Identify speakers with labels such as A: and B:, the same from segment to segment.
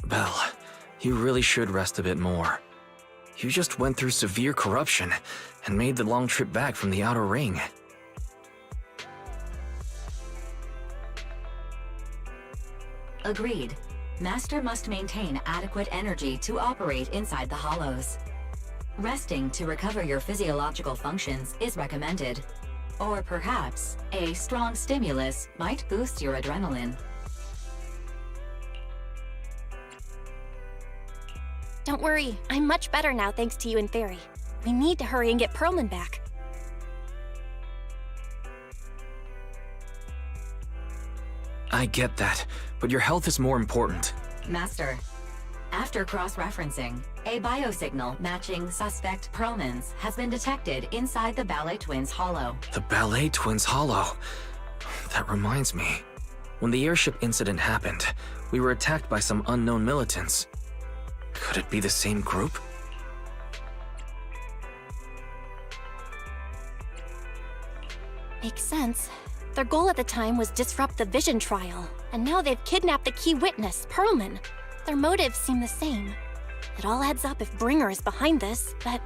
A: Belle, you really should rest a bit more. You just went through severe corruption and made the long trip back from the outer ring.
B: Agreed. Master must maintain adequate energy to operate inside the hollows. Resting to recover your physiological functions is recommended. Or perhaps, a strong stimulus might boost your adrenaline.
C: Don't worry, I'm much better now thanks to you and Fairy. We need to hurry and get Perlman back.
A: I get that, but your health is more important.
B: Master, after cross-referencing, a biosignal matching suspect Perlman's has been detected inside the Ballet Twins hollow.
A: The Ballet Twins hollow. That reminds me. When the airship incident happened, we were attacked by some unknown militants. Could it be the same group?
C: Makes sense. Their goal at the time was disrupt the Vision trial, and now they've kidnapped the key witness, Perlman. Their motives seem the same. It all adds up if Bringer is behind this, but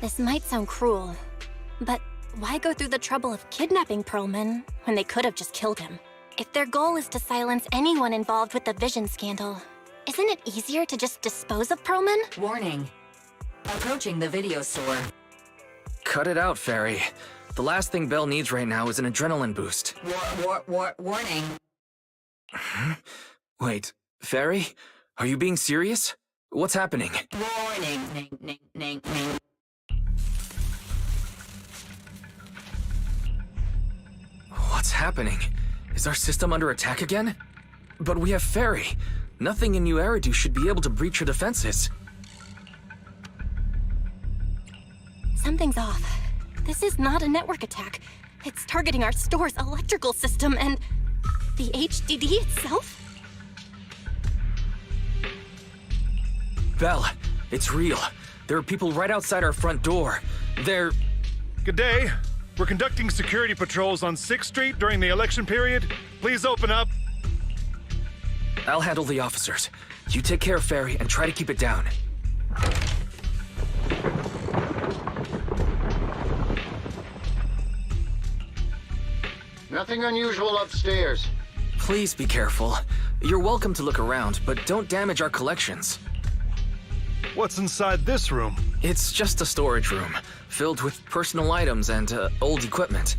C: this might sound cruel. But why go through the trouble of kidnapping Perlman when they could have just killed him? If their goal is to silence anyone involved with the Vision scandal, isn't it easier to just dispose of Perlman?
B: Warning. Approaching the video store.
A: Cut it out, Fairy. The last thing Belle needs right now is an adrenaline boost.
B: Warning.
A: Wait, Fairy? Are you being serious? What's happening?
B: Warning. Ning.
A: What's happening? Is our system under attack again? But we have Fairy. Nothing in New Eridu should be able to breach her defenses.
C: Something's off. This is not a network attack. It's targeting our store's electrical system and the HDD itself?
A: Belle, it's real. There are people right outside our front door. They're...
D: Good day. We're conducting security patrols on 6th Street during the election period. Please open up.
A: I'll handle the officers. You take care of Fairy and try to keep it down.
E: Nothing unusual upstairs.
A: Please be careful. You're welcome to look around, but don't damage our collections.
D: What's inside this room?
A: It's just a storage room, filled with personal items and old equipment.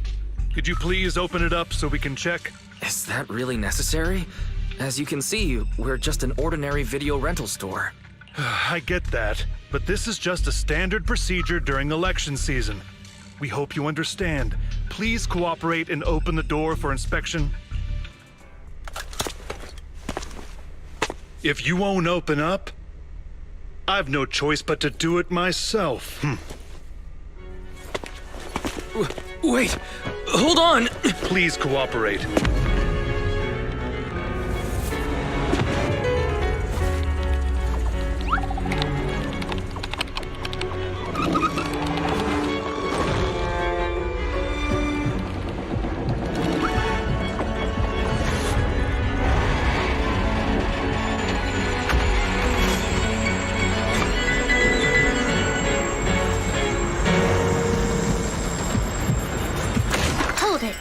D: Could you please open it up so we can check?
A: Is that really necessary? As you can see, we're just an ordinary video rental store.
D: I get that, but this is just a standard procedure during election season. We hope you understand. Please cooperate and open the door for inspection. If you won't open up, I've no choice but to do it myself.
A: Wait! Hold on!
D: Please cooperate.
C: Hold it!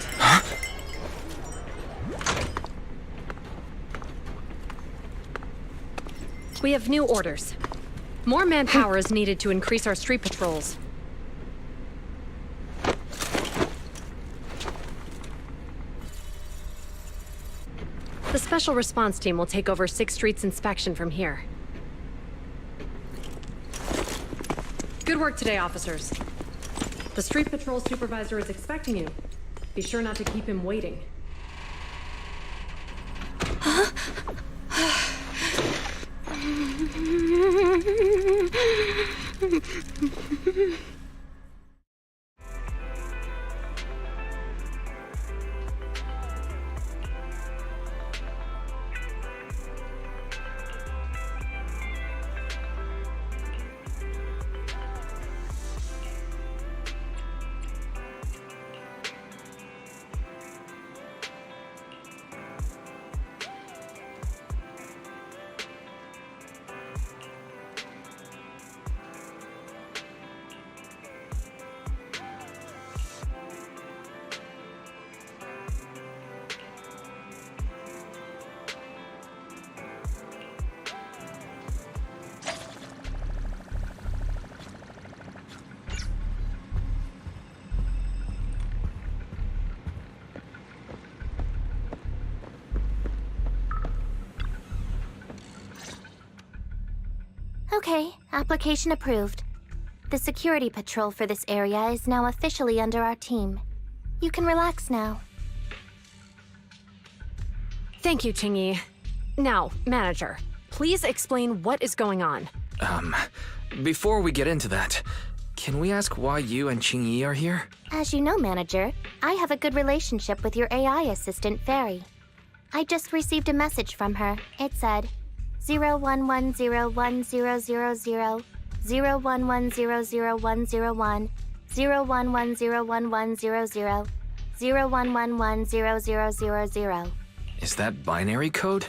F: We have new orders. More manpower is needed to increase our street patrols. The Special Response Team will take over 6th Street's inspection from here. Good work today, officers. The Street Patrol Supervisor is expecting you. Be sure not to keep him waiting.
C: Okay, application approved. The security patrol for this area is now officially under our team. You can relax now.
F: Thank you, Qingyi. Now, Manager, please explain what is going on.
A: Before we get into that, can we ask why you and Qingyi are here?
C: As you know, Manager, I have a good relationship with your AI assistant, Fairy. I just received a message from her. It said, 01101000, 01100101, 01101100, 01110000.
A: Is that binary code?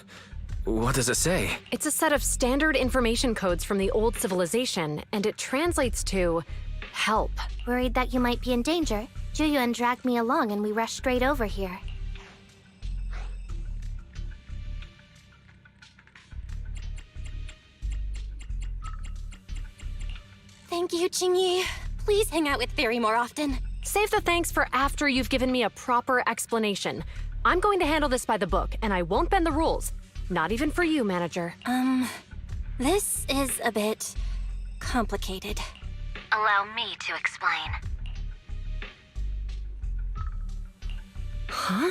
A: What does it say?
F: It's a set of standard information codes from the old civilization, and it translates to help.
C: Worried that you might be in danger, Juyuan dragged me along and we rushed straight over here. Thank you, Qingyi. Please hang out with Fairy more often.
F: Save the thanks for after you've given me a proper explanation. I'm going to handle this by the book, and I won't bend the rules. Not even for you, Manager.
C: This is a bit complicated.
E: Allow me to explain.
F: Huh?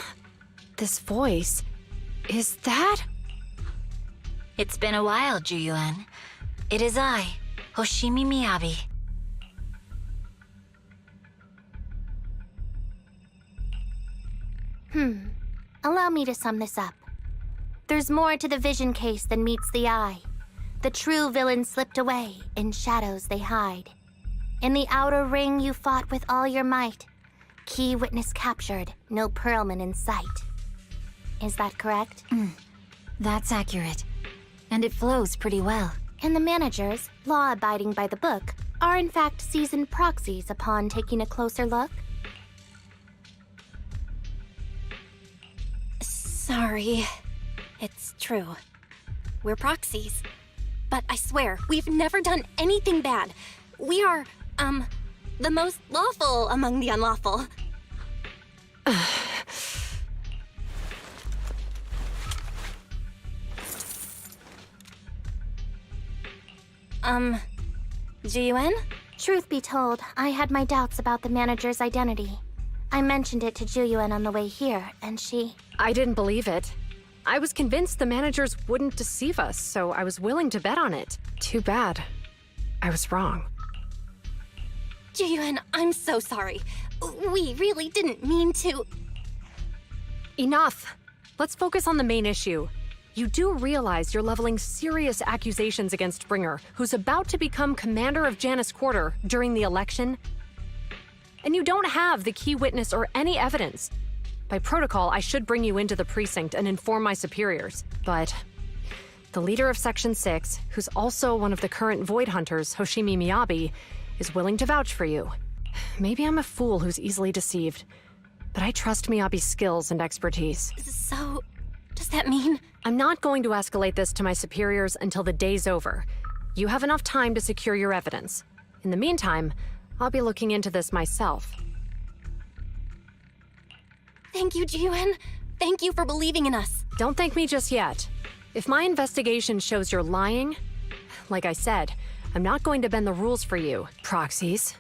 F: This voice... is that...
E: It's been a while, Juyuan. It is I, Hoshimi Miyabi.
C: Allow me to sum this up. There's more to the vision case than meets the eye. The true villain slipped away, in shadows they hide. In the outer ring you fought with all your might. Key witness captured, no Perlman in sight. Is that correct?
E: That's accurate. And it flows pretty well.
C: And the managers, law-abiding by the book, are in fact seasoned proxies upon taking a closer look? Sorry. It's true. We're proxies. But I swear, we've never done anything bad. We are, the most lawful among the unlawful. Jiyuan? Truth be told, I had my doubts about the manager's identity. I mentioned it to Juyuan on the way here, and she...
F: I didn't believe it. I was convinced the managers wouldn't deceive us, so I was willing to bet on it. Too bad. I was wrong.
C: Juyuan, I'm so sorry. We really didn't mean to...
F: Enough! Let's focus on the main issue. You do realize you're leveling serious accusations against Bringer, who's about to become commander of Janus Quarter during the election? And you don't have the key witness or any evidence. By protocol, I should bring you into the precinct and inform my superiors. But the leader of Section 6, who's also one of the current Void Hunters, Hoshimi Miyabi, is willing to vouch for you. Maybe I'm a fool who's easily deceived, but I trust Miyabi's skills and expertise.
C: So, does that mean...
F: I'm not going to escalate this to my superiors until the day's over. You have enough time to secure your evidence. In the meantime, I'll be looking into this myself.
C: Thank you, Jiyuan. Thank you for believing in us.
F: Don't thank me just yet. If my investigation shows you're lying, like I said, I'm not going to bend the rules for you, proxies.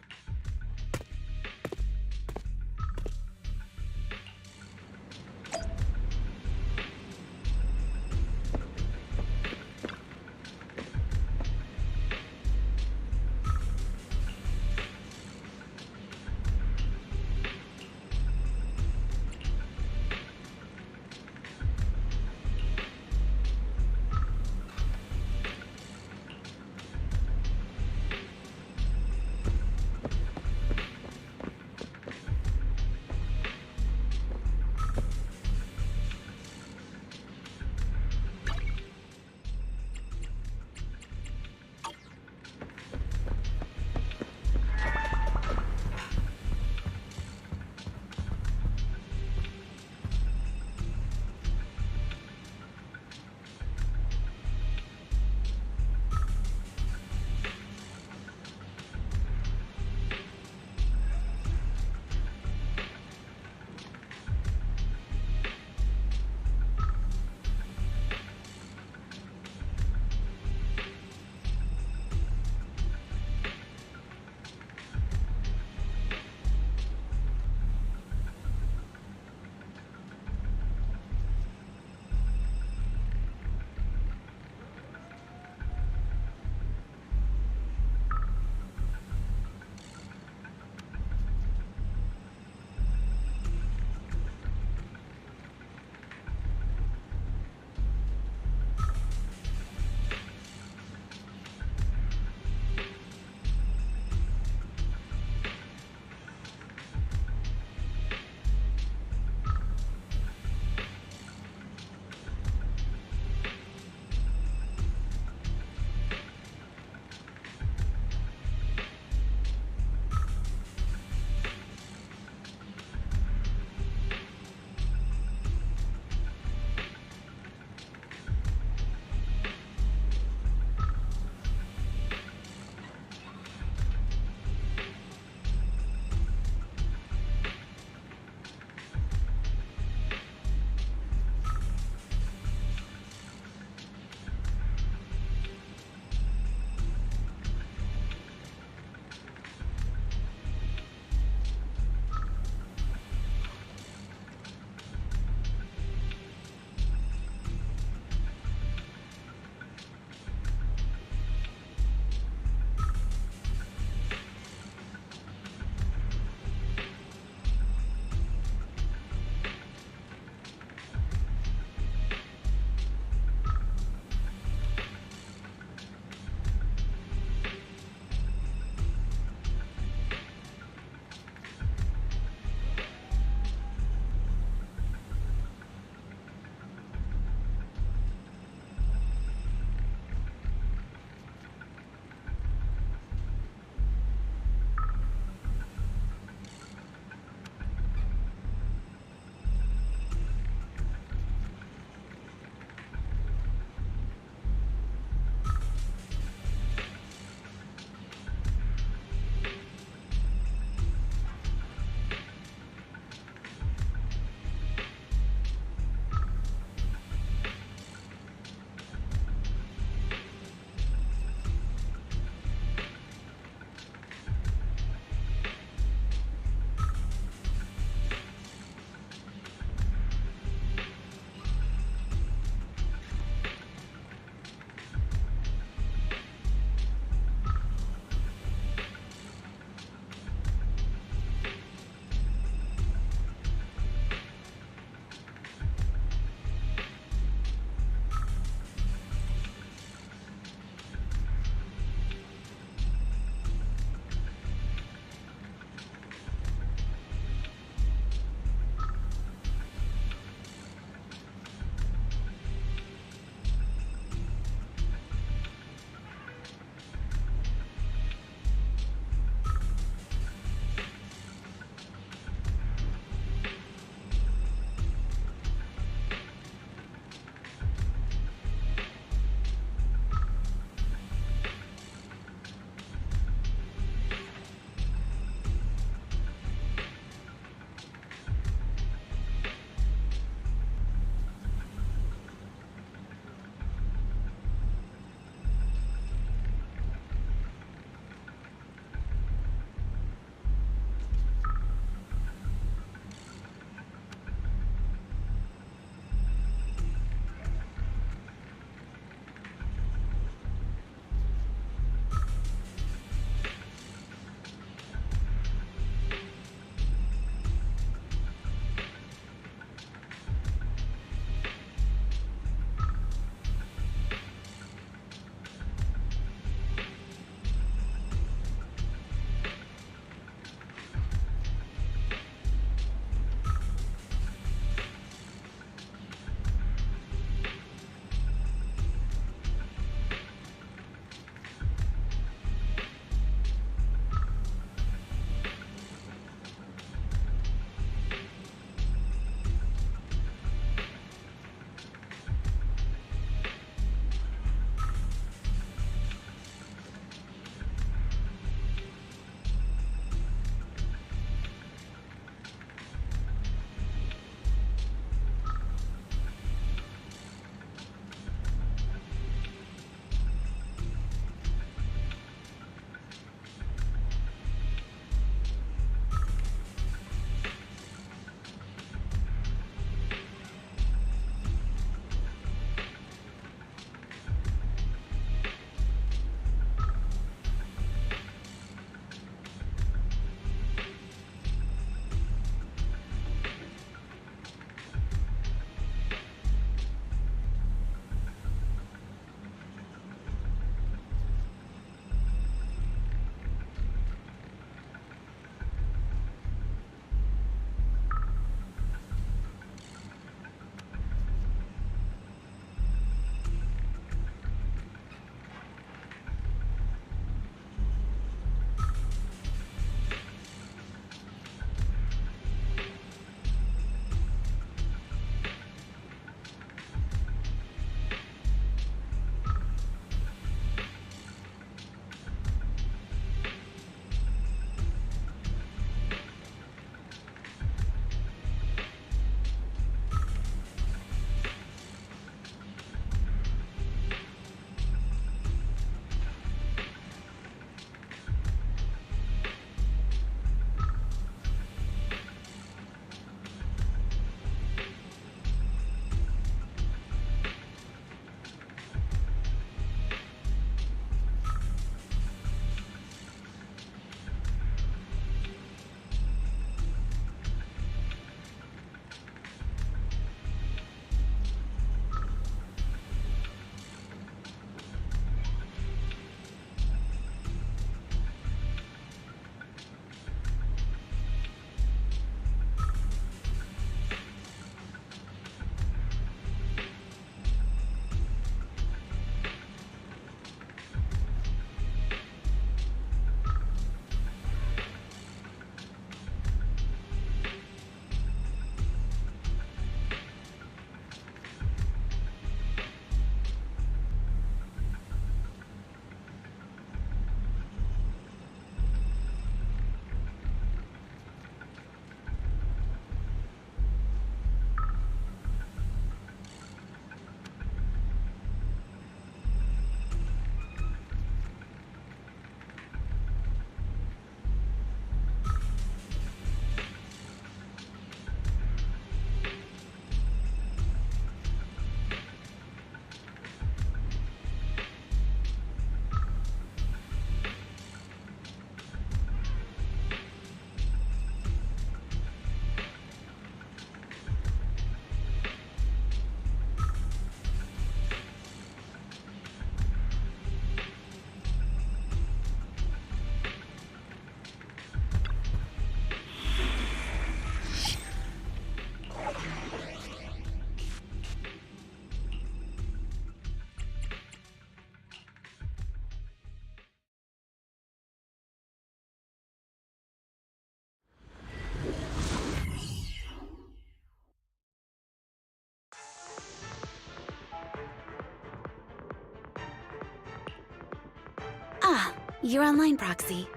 G: Ah, you're online, Proxy.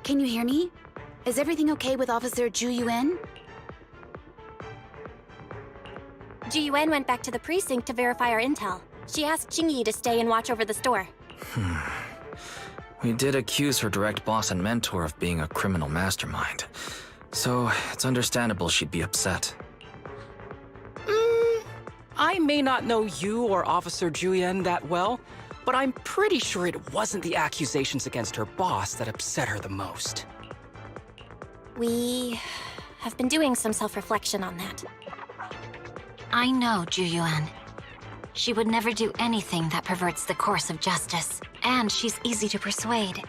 G: Can you hear me? Is everything okay with Officer Zhu Yuan?
C: Ji Yuan went back to the precinct to verify our intel. She asked Jingyi to stay and watch over the store.
A: We did accuse her direct boss and mentor of being a criminal mastermind. So, it's understandable she'd be upset.
H: I may not know you or Officer Julian that well, but I'm pretty sure it wasn't the accusations against her boss that upset her the most.
C: We have been doing some self-reflection on that.
E: I know Ju Yuan. She would never do anything that perverts the course of justice, and she's easy to persuade.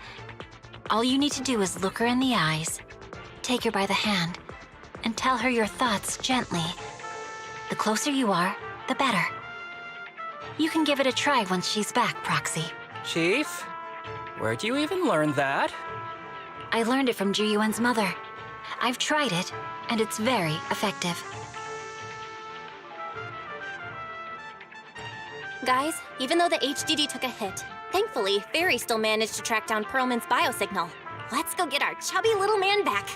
E: All you need to do is look her in the eyes, take her by the hand, and tell her your thoughts gently. The closer you are, the better. You can give it a try once she's back, Proxy.
H: Chief? Where'd you even learn that?
E: I learned it from Ju Yuan's mother. I've tried it, and it's very effective.
C: Guys, even though the HDD took a hit, thankfully, Fairy still managed to track down Perlman's biosignal. Let's go get our chubby little man back.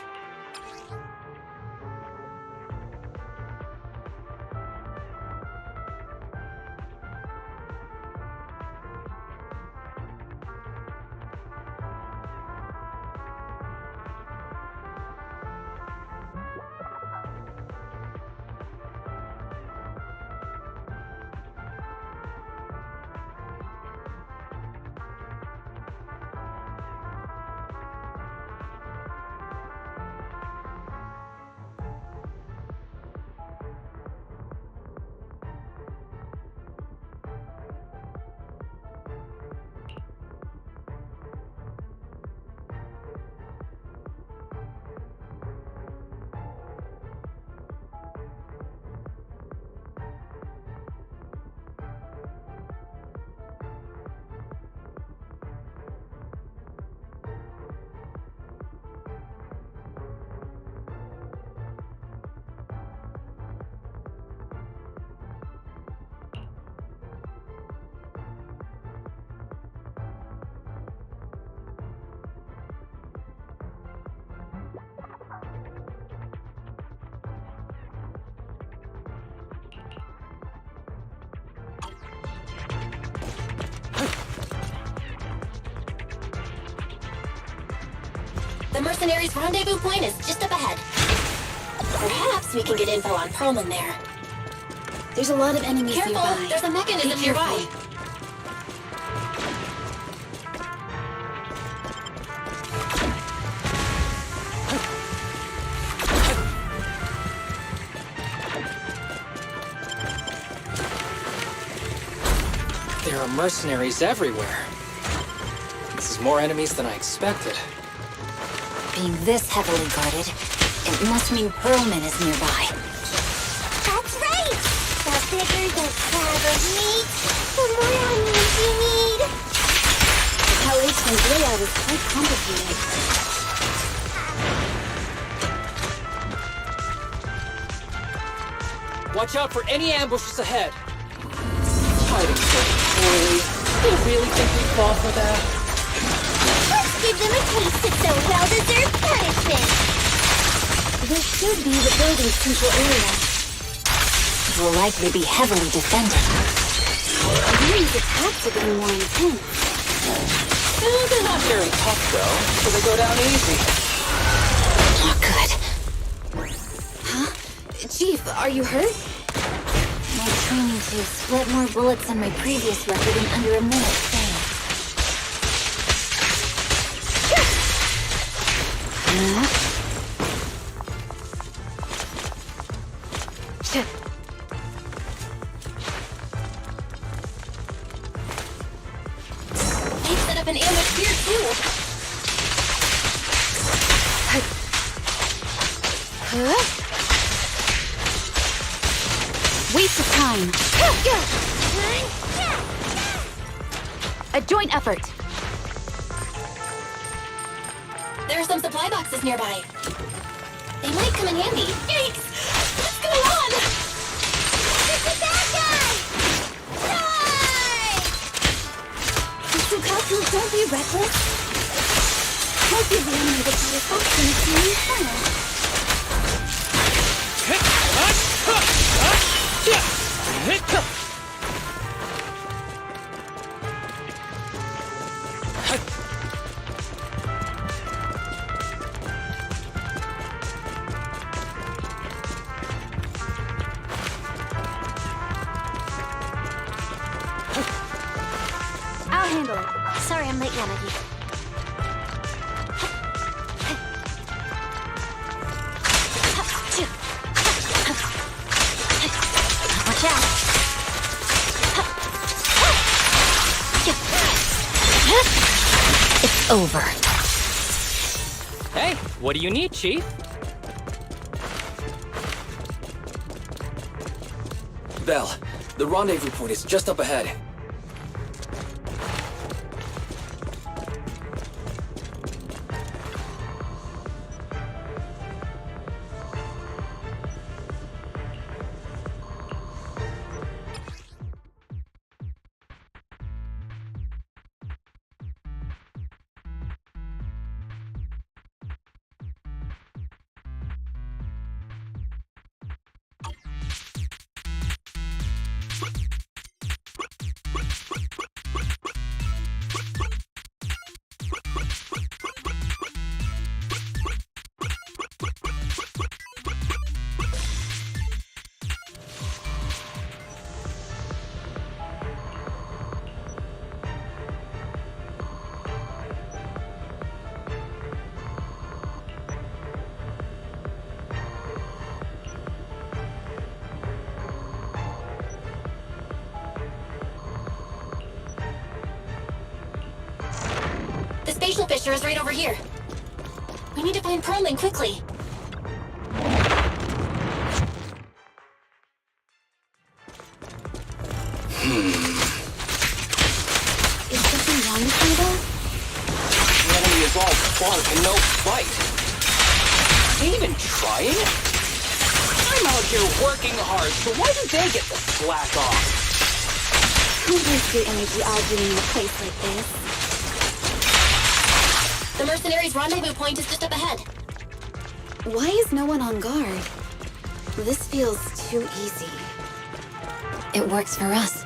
C: The mercenaries' rendezvous point is just up ahead. Perhaps we can get info on Perlman there.
G: There's a lot of enemies
C: Careful,
G: nearby.
C: there's a mechanism nearby.
H: There are mercenaries everywhere. This is more enemies than I expected.
E: Being this heavily guarded, it must mean Perlman is nearby.
I: That's right! The bigger the slab of meat, the more onions you need!
G: The Palatian's layout is quite complicated.
H: Watch out for any ambushes ahead. Hiding so poorly. They really think we fall for that?
I: Let's give them a taste of some well-deserved punishment!
G: This should be the building's central area.
E: It will likely be heavily defended.
G: These attacks are getting more intense.
H: They're not very tough, though, so they go down easy.
E: Not good.
G: Huh? Chief, are you hurt?
E: My training to split more bullets than my previous record in under a minute failed.
C: They've set up an ambush here, too.
G: Waste of time. A joint effort.
C: There are some supply boxes nearby. They might come in handy. Yikes! What's going on?
I: It's a bad guy! Die!
G: It's Sukatsu. Don't be reckless. Hope you reanimated satisfaction of seeing fun.
C: I'll handle it. Sorry I'm late, Yanagi. Watch out.
E: It's over.
H: Hey, what do you need, Chief?
A: Belle, the rendezvous point is just up ahead.
C: The spatial fissure is right over here. We need to find Perlman quickly.
G: Is something wrong with you, though?
H: The enemy is all funk and no fight. Ain't even trying? I'm out here working hard, so why do they get the slack off?
G: Who wastes your energy arguing in a place like this?
C: The mercenaries' rendezvous point is just up ahead.
G: Why is no one on guard? This feels too easy.
E: It works for us.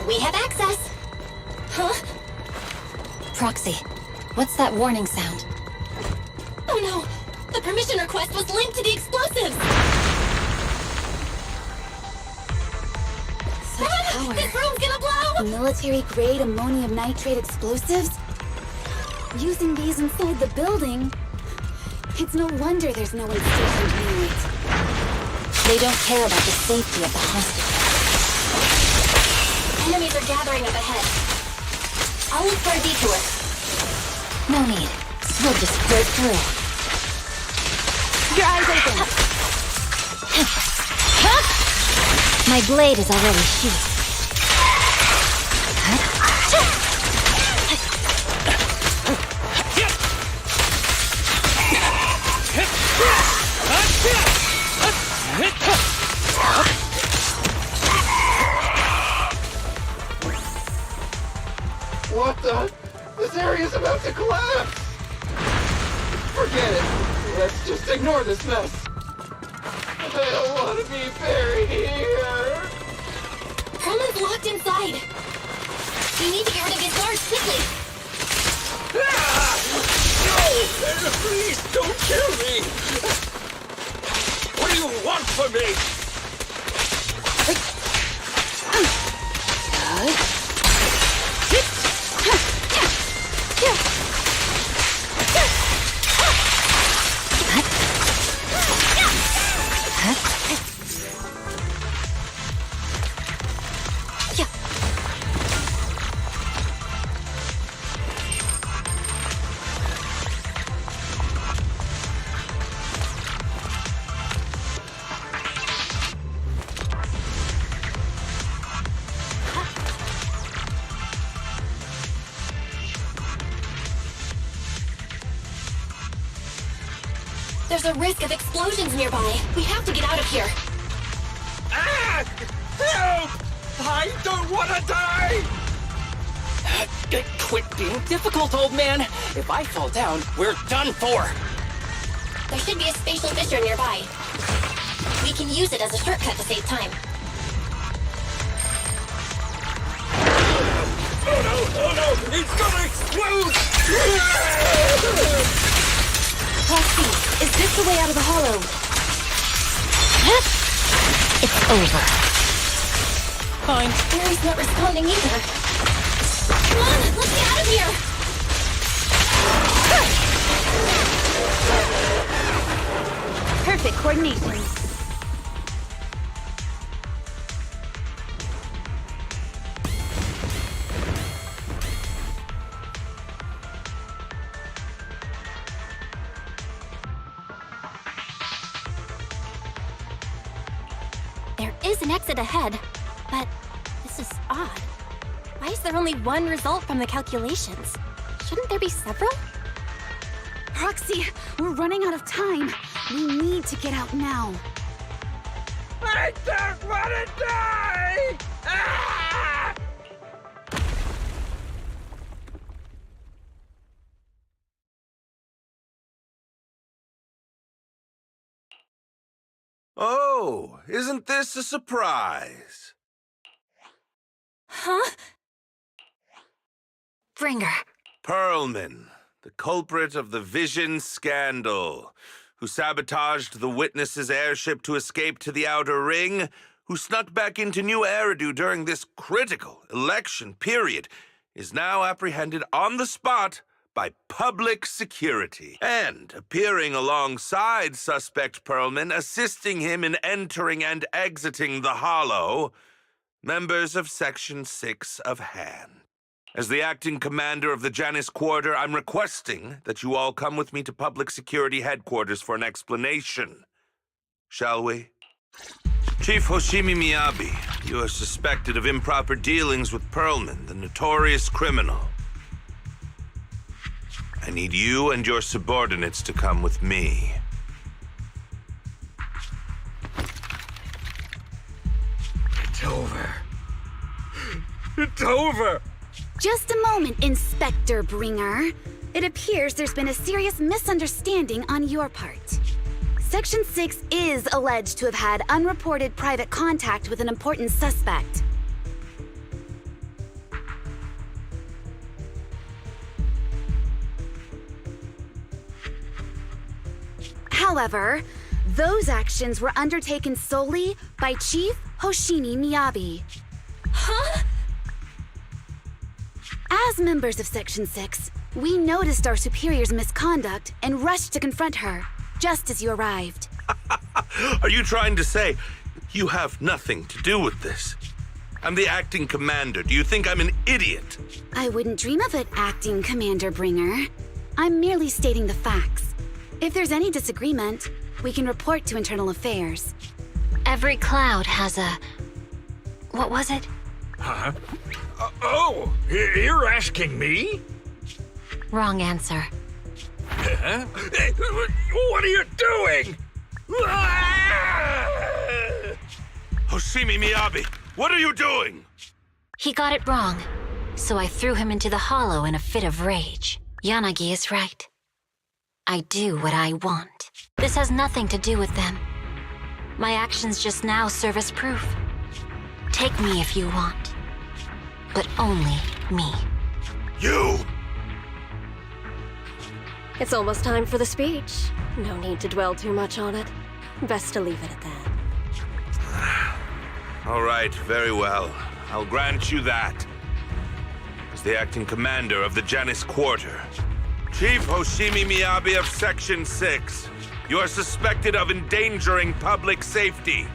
C: We have access! Huh?
E: Proxy, what's that warning sound?
C: Oh no! The permission request was linked to the explosives!
G: Such power.
C: This room's gonna blow!
G: Military-grade ammonium nitrate explosives? Using these inside the building? It's no wonder there's no one stationed near it.
E: They don't care about the safety of the hospital.
C: Enemies are gathering up ahead. I'll look for a detour.
E: No need. We'll just break through.
C: Your eyes open.
E: My blade is already sheathed.
J: What
H: Just ignore this mess. I don't want to be buried here.
C: Perlman's locked inside. We need to get rid of these guards quickly.
H: Ah! No! Please don't kill me! What do you want from me?
C: There's a risk of explosions nearby. We have to get out of here.
H: Ah! Help! I don't want to die! Quit being difficult, old man. If I fall down, we're done for.
C: There should be a spatial fissure nearby. We can use it as a shortcut to save time.
H: Oh no! Oh no! It's gonna explode!
G: Proxy, is this the way out of the hollow?
E: It's over.
H: Fine.
C: Barry's not responding either. Come on, let's get out of here!
G: Perfect coordination.
C: There is an exit ahead, but this is odd. Why is there only one result from the calculations? Shouldn't there be several?
G: Proxy, we're running out of time. We need to get out now.
H: I don't want to die! Ah!
J: Oh, isn't this a surprise?
C: Huh?
E: Bringer.
J: Perlman, the culprit of the Vision scandal, who sabotaged the Witness's airship to escape to the Outer Ring, who snuck back into New Eridu during this critical election period, is now apprehended on the spot by public security, and appearing alongside suspect Perlman, assisting him in entering and exiting the Hollow, members of Section 6 of Han. As the acting commander of the Janus Quarter, I'm requesting that you all come with me to Public Security Headquarters for an explanation. Shall we? Chief Hoshimi Miyabi, you are suspected of improper dealings with Perlman, the notorious criminal. I need you and your subordinates to come with me.
H: It's over. It's over!
G: Just a moment, Inspector Bringer. It appears there's been a serious misunderstanding on your part. Section 6 is alleged to have had unreported private contact with an important suspect. However, those actions were undertaken solely by Chief Hoshimi Miyabi.
C: Huh?
G: As members of Section 6, we noticed our superior's misconduct and rushed to confront her, just as you arrived.
J: Are you trying to say you have nothing to do with this? I'm the acting commander. Do you think I'm an idiot?
G: I wouldn't dream of it, Acting Commander Bringer. I'm merely stating the facts. If there's any disagreement, we can report to Internal Affairs.
E: Every cloud has a... What was it?
K: Huh? Oh, you're asking me?
E: Wrong answer.
K: Huh? What are you doing?
J: Hoshimi Miyabi, what are you doing?
E: He got it wrong, so I threw him into the hollow in a fit of rage. Yanagi is right. I do what I want. This has nothing to do with them. My actions just now serve as proof. Take me if you want. But only me.
J: You!
L: It's almost time for the speech. No need to dwell too much on it. Best to leave it at that.
J: All right, very well. I'll grant you that. As the acting commander of the Janus Quarter, Chief Hoshimi Miyabi of Section 6, you are suspected of endangering public safety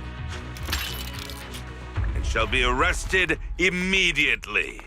J: and shall be arrested immediately.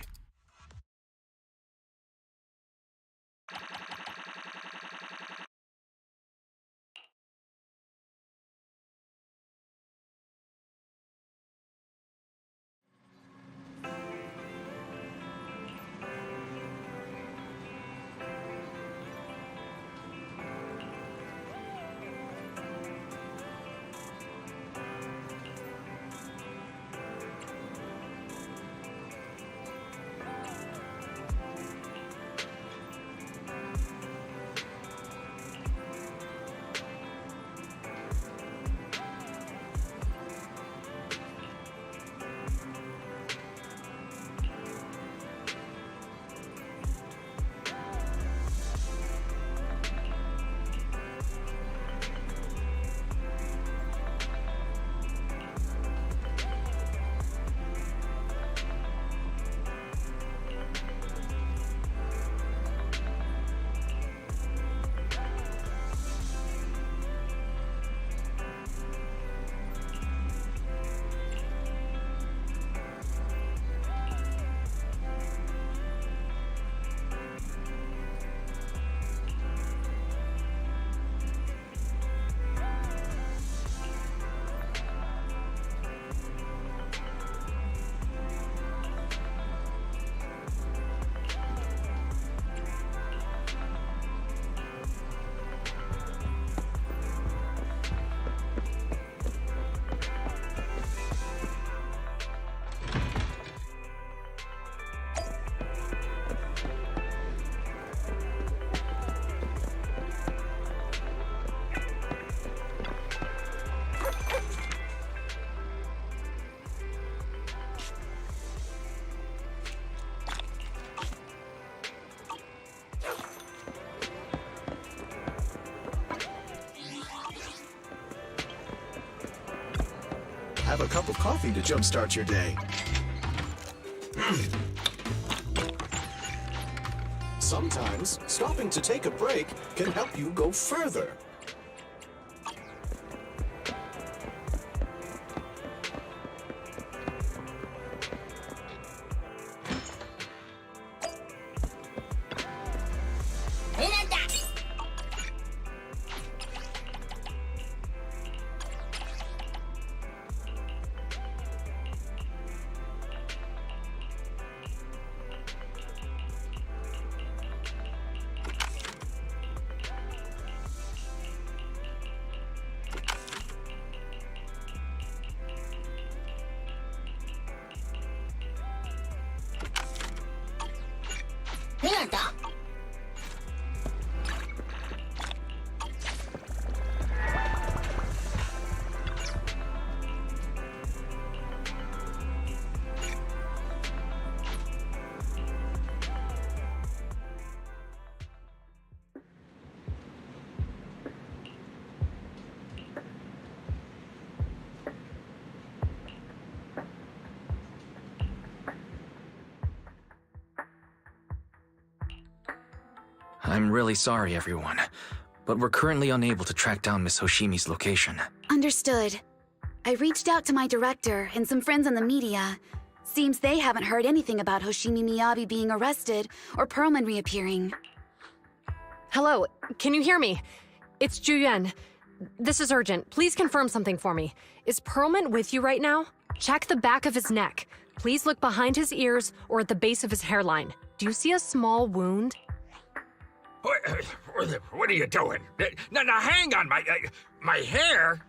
M: Have a cup of coffee to jumpstart your day. Sometimes, stopping to take a break can help you go further.
A: I'm really sorry, everyone, but we're currently unable to track down Miss Hoshimi's location.
G: Understood. I reached out to my director and some friends in the media. Seems they haven't heard anything about Hoshimi Miyabi being arrested or Perlman reappearing.
F: Hello, can you hear me? It's Juyuan. This is urgent. Please confirm something for me. Is Perlman with you right now? Check the back of his neck. Please look behind his ears or at the base of his hairline. Do you see a small wound?
K: What are you doing? Now, hang on, my hair.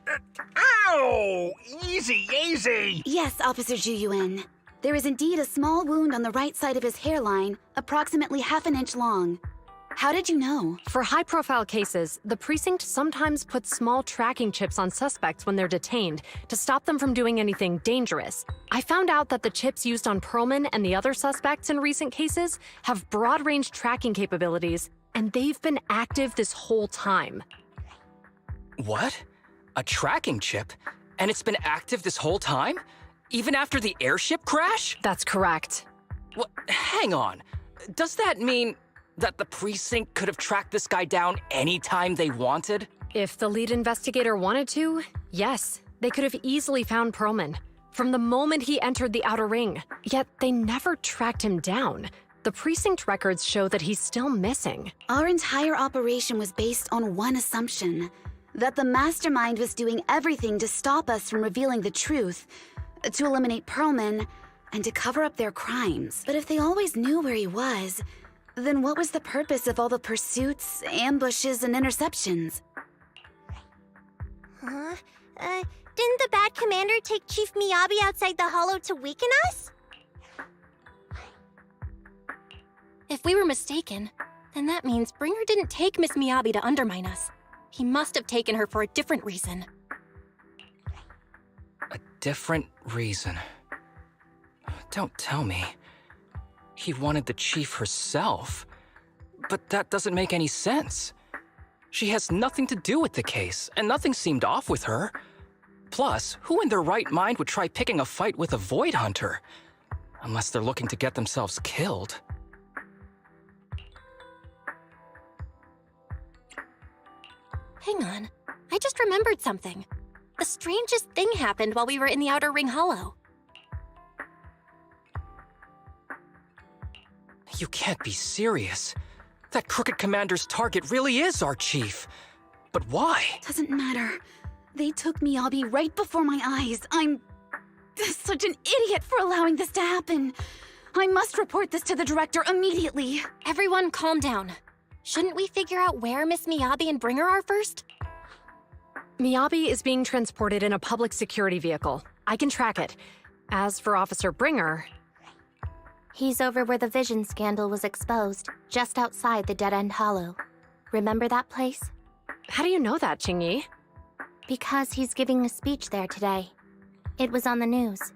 K: Ow! Easy, easy.
G: Yes, Officer Juyuan. There is indeed a small wound on the right side of his hairline, approximately half an inch long. How did you know?
F: For high-profile cases, the precinct sometimes puts small tracking chips on suspects when they're detained to stop them from doing anything dangerous. I found out that the chips used on Perlman and the other suspects in recent cases have broad-range tracking capabilities, and they've been active this whole time.
N: What? A tracking chip? And it's been active this whole time? Even after the airship crash?
F: That's correct.
N: What? Hang on. Does that mean that the precinct could have tracked this guy down anytime they wanted?
F: If the lead investigator wanted to, yes, they could have easily found Perlman from the moment he entered the outer ring. Yet they never tracked him down. The precinct records show that he's still missing.
G: Our entire operation was based on one assumption, that the mastermind was doing everything to stop us from revealing the truth, to eliminate Perlman, and to cover up their crimes. But if they always knew where he was, then what was the purpose of all the pursuits, ambushes, and interceptions?
I: Huh? Didn't the bad commander take Chief Miyabi outside the hollow to weaken us?
C: If we were mistaken, then that means Bringer didn't take Miss Miyabi to undermine us. He must have taken her for a different reason.
N: A different reason. Don't tell me. He wanted the chief herself. But that doesn't make any sense. She has nothing to do with the case, and nothing seemed off with her. Plus, who in their right mind would try picking a fight with a Void Hunter? Unless they're looking to get themselves killed.
C: Hang on, I just remembered something. The strangest thing happened while we were in the Outer Ring Hollow.
N: You can't be serious. That crooked commander's target really is our chief. But why?
G: Doesn't matter. They took Miyabi right before my eyes. I'm such an idiot for allowing this to happen. I must report this to the director immediately.
C: Everyone calm down. Shouldn't we figure out where Miss Miyabi and Bringer are first?
F: Miyabi is being transported in a public security vehicle. I can track it. As for Officer Bringer...
I: He's over where the Vision scandal was exposed, just outside the Dead End Hollow. Remember that place?
F: How do you know that, Qingyi?
I: Because he's giving a speech there today. It was on the news.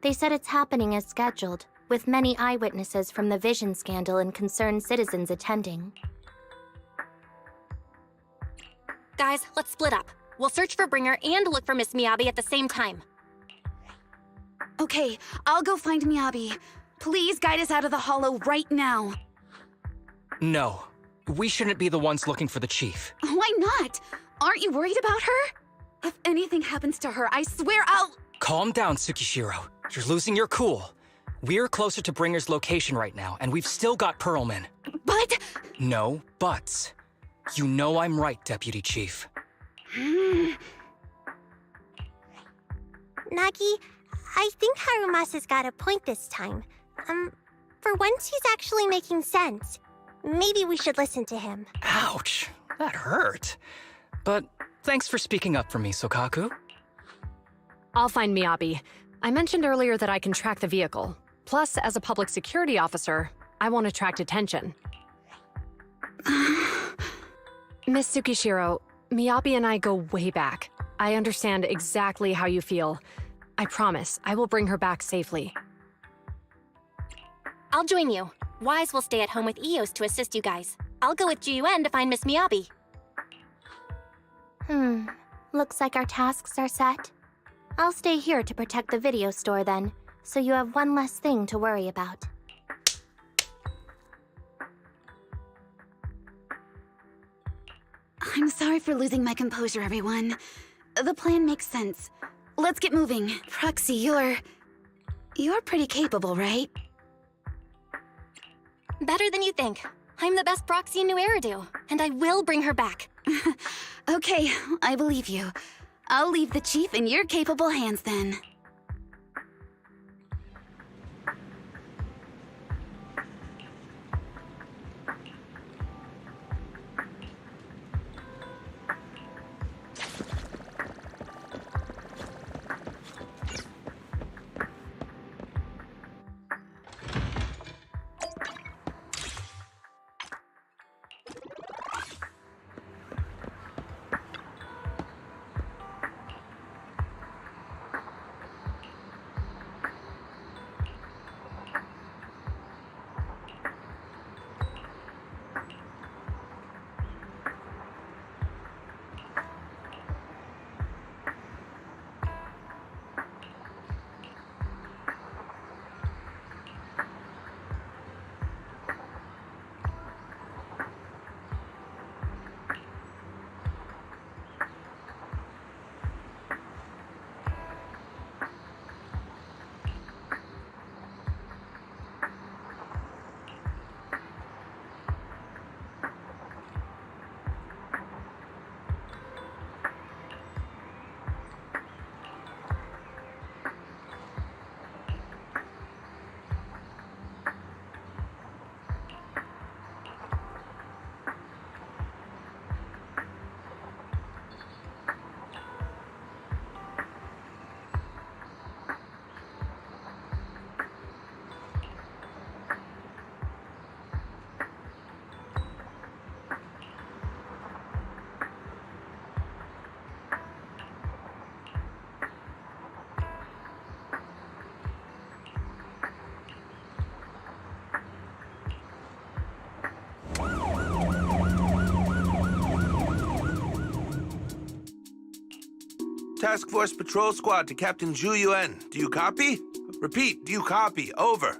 I: They said it's happening as scheduled, with many eyewitnesses from the Vision scandal and concerned citizens attending.
C: Guys, let's split up. We'll search for Bringer and look for Miss Miyabi at the same time.
G: Okay, I'll go find Miyabi. Please guide us out of the hollow right now.
N: No. We shouldn't be the ones looking for the chief.
G: Why not? Aren't you worried about her? If anything happens to her, I swear I'll...
N: Calm down, Tsukishiro. You're losing your cool. We're closer to Bringer's location right now, and we've still got Perlman.
G: But...
N: No buts. You know I'm right, Deputy Chief.
I: Nagi, I think Harumasa's got a point this time. For once he's actually making sense. Maybe we should listen to him.
N: Ouch, that hurt. But thanks for speaking up for me, Sokaku.
F: I'll find Miyabi. I mentioned earlier that I can track the vehicle. Plus, as a public security officer, I won't attract attention. Miss Tsukishiro, Miyabi and I go way back. I understand exactly how you feel. I promise, I will bring her back safely.
C: I'll join you. Wise will stay at home with Eos to assist you guys. I'll go with GUN to find Miss Miyabi.
I: Looks like our tasks are set. I'll stay here to protect the video store then, so you have one less thing to worry about.
G: I'm sorry for losing my composure, everyone. The plan makes sense. Let's get moving. Proxy, you're pretty capable, right?
C: Better than you think. I'm the best proxy in New Eridu, and I will bring her back.
G: Okay, I believe you. I'll leave the chief in your capable hands then.
J: Task Force Patrol Squad to Captain Zhu Yuan. Do you copy? Repeat, do you copy? Over.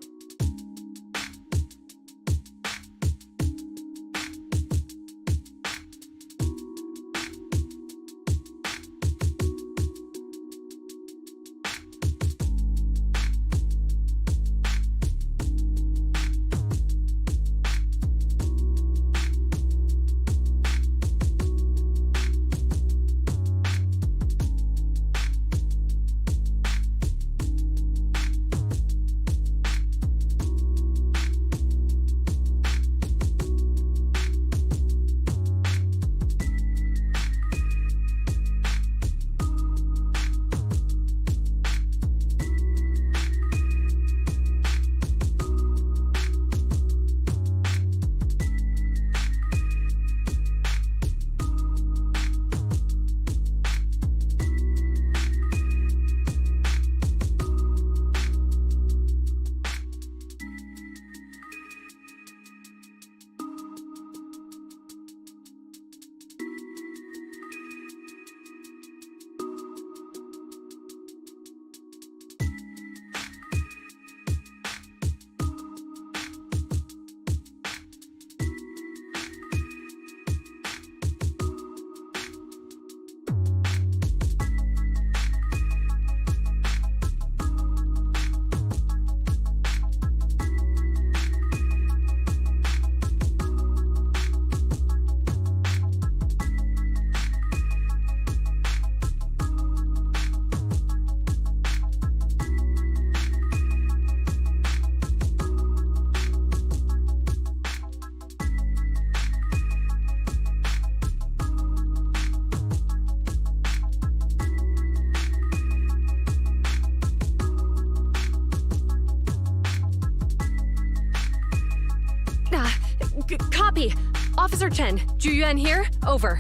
F: Copy. Officer Chen, Zhu Yuan here. Over.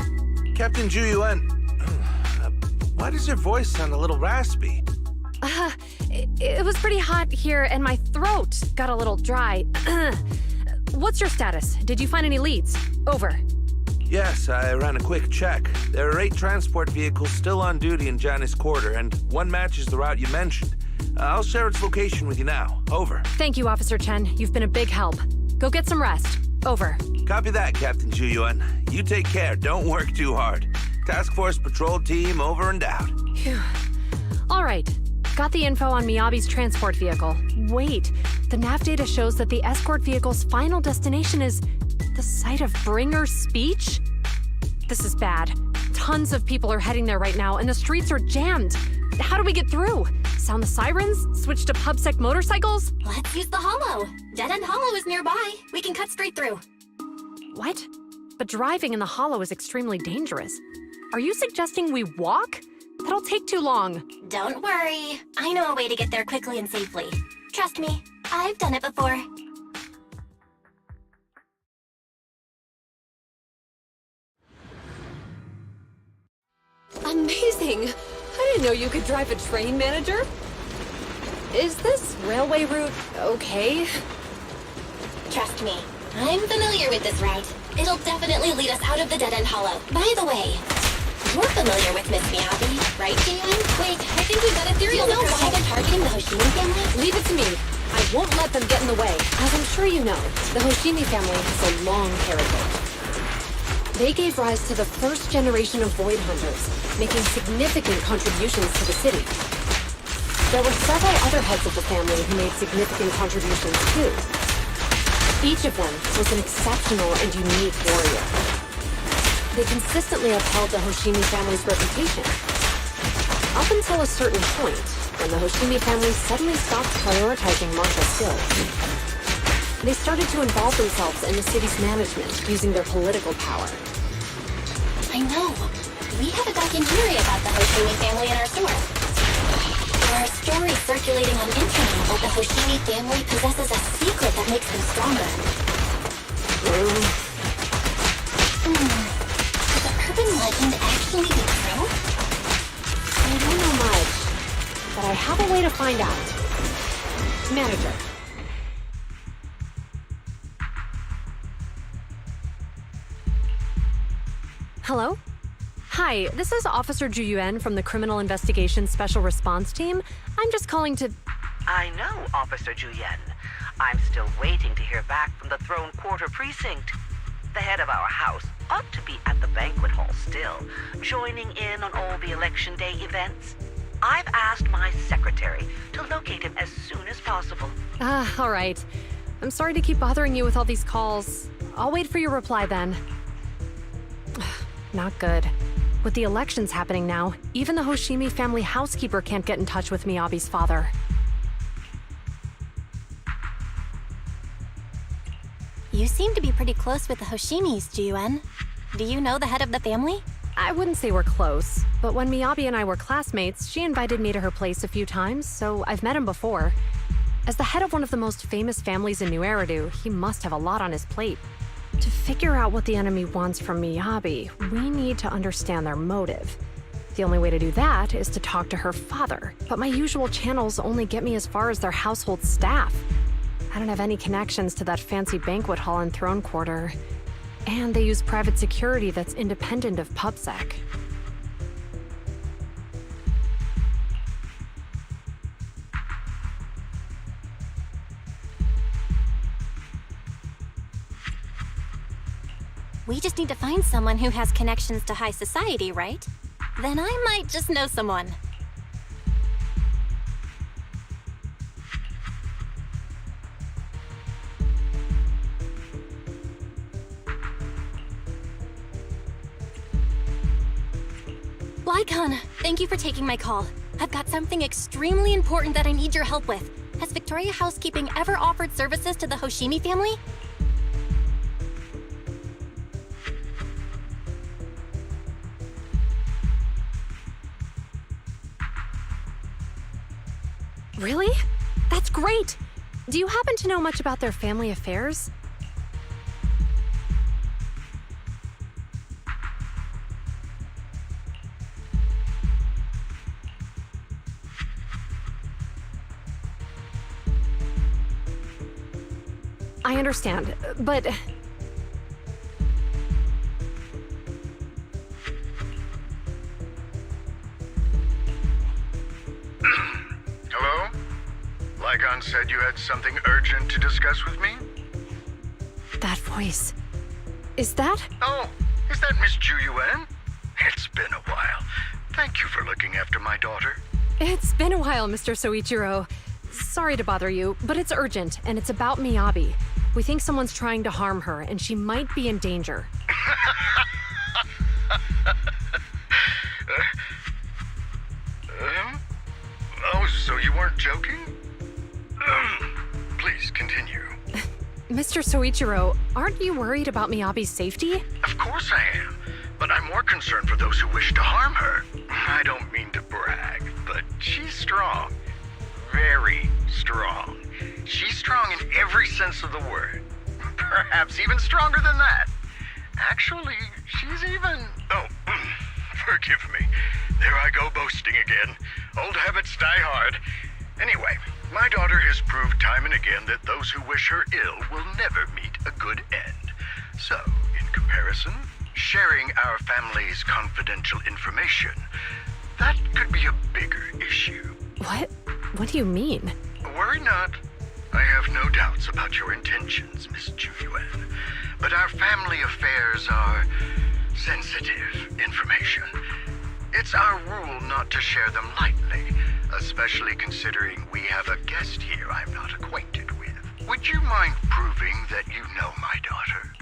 J: Captain Zhu Yuan, why does your voice sound a little raspy?
F: It was pretty hot here and my throat got a little dry. What's your status? Did you find any leads? Over.
J: Yes, I ran a quick check. There are 8 transport vehicles still on duty in Janice Quarter, and one matches the route you mentioned. I'll share its location with you now. Over.
F: Thank you, Officer Chen. You've been a big help. Go get some rest. Over.
J: Copy that, Captain Zhu Yuan. You take care. Don't work too hard. Task Force Patrol Team over and out.
F: Phew. All right. Got the info on Miyabi's transport vehicle. Wait, the nav data shows that the escort vehicle's final destination is the site of Bringer's speech? This is bad. Tons of people are heading there right now, and the streets are jammed. How do we get through? Sound the sirens? Switch to PubSec motorcycles?
C: Let's use the hollow. Dead End Hollow is nearby. We can cut straight through.
F: What? But driving in the hollow is extremely dangerous. Are you suggesting we walk? That'll take too long.
C: Don't worry. I know a way to get there quickly and safely. Trust me, I've done it before.
F: Amazing! I didn't know you could drive a train, manager. Is this railway route okay?
C: Trust me, I'm familiar with this route. It'll definitely lead us out of the Dead End Hollow. By the way, you're familiar with Miss Miyabi, right, Gamin? Wait, I think we've got a theory. Do you know why they're targeting the Hoshimi family?
F: Leave it to me. I won't let them get in the way. As I'm sure you know, the Hoshimi family has a long heritage. They gave rise to the first generation of Void Hunters, making significant contributions to the city. There were several other heads of the family who made significant contributions too. Each of them was an exceptional and unique warrior. They consistently upheld the Hoshimi family's reputation. Up until a certain point, when the Hoshimi family suddenly stopped prioritizing martial skills. They started to involve themselves in the city's management using their political power.
C: I know. We have a documentary about the Hoshimi family in our store. There are stories circulating on internet that the Hoshimi family possesses a secret that makes them stronger. Could the urban legend actually be true?
F: I don't know much, but I have a way to find out. Manager. Hello? Hi, this is Officer Ju Yuan from the Criminal Investigation Special Response Team. I'm just calling to...
O: I know, Officer Ju Yuan. I'm still waiting to hear back from the Throne Quarter Precinct. The head of our house ought to be at the banquet hall still, joining in on all the Election Day events. I've asked my secretary to locate him as soon as possible.
F: All right. I'm sorry to keep bothering you with all these calls. I'll wait for your reply then. Not good. With the elections happening now, even the Hoshimi family housekeeper can't get in touch with Miyabi's father.
C: You seem to be pretty close with the Hoshimis, Ju Yuan. Do you know the head of the family?
F: I wouldn't say we're close, but when Miyabi and I were classmates, she invited me to her place a few times, so I've met him before. As the head of one of the most famous families in New Eridu, he must have a lot on his plate. To figure out what the enemy wants from Miyabi, we need to understand their motive. The only way to do that is to talk to her father, but my usual channels only get me as far as their household staff. I don't have any connections to that fancy banquet hall in Throne Quarter, and they use private security that's independent of PubSec.
C: We just need to find someone who has connections to high society, right? Then I might just know someone. Lycon, thank you for taking my call. I've got something extremely important that I need your help with. Has Victoria Housekeeping ever offered services to the Hoshimi family?
F: Really? That's great! Do you happen to know much about their family affairs? I understand, but...
P: Hello? Lycon said you had something urgent to discuss with me?
F: That voice... Is that...
P: Oh, is that Miss Ju Yuan? It's been a while. Thank you for looking after my daughter.
F: It's been a while, Mr. Soichiro. Sorry to bother you, but it's urgent, and it's about Miyabi. We think someone's trying to harm her, and she might be in danger.
P: Oh, so you weren't joking? Please continue.
F: Mr. Soichiro, aren't you worried about Miyabi's safety?
P: Of course I am, but I'm more concerned for those who wish to harm her. I don't mean to brag, but she's strong. Very strong. She's strong in every sense of the word. Perhaps even stronger than that. Actually, she's even... Oh, forgive me. There I go boasting again. Old habits die hard. Anyway, my daughter has proved time and again that those who wish her ill will never meet a good end. So, in comparison, sharing our family's confidential information, that could be a bigger issue.
F: What? What do you mean?
P: Worry not. I have no doubts about your intentions, Miss Ju Yuan. But our family affairs are sensitive information. It's our rule not to share them lightly, especially considering we have a guest here I'm not acquainted with. Would you mind proving that you know my daughter?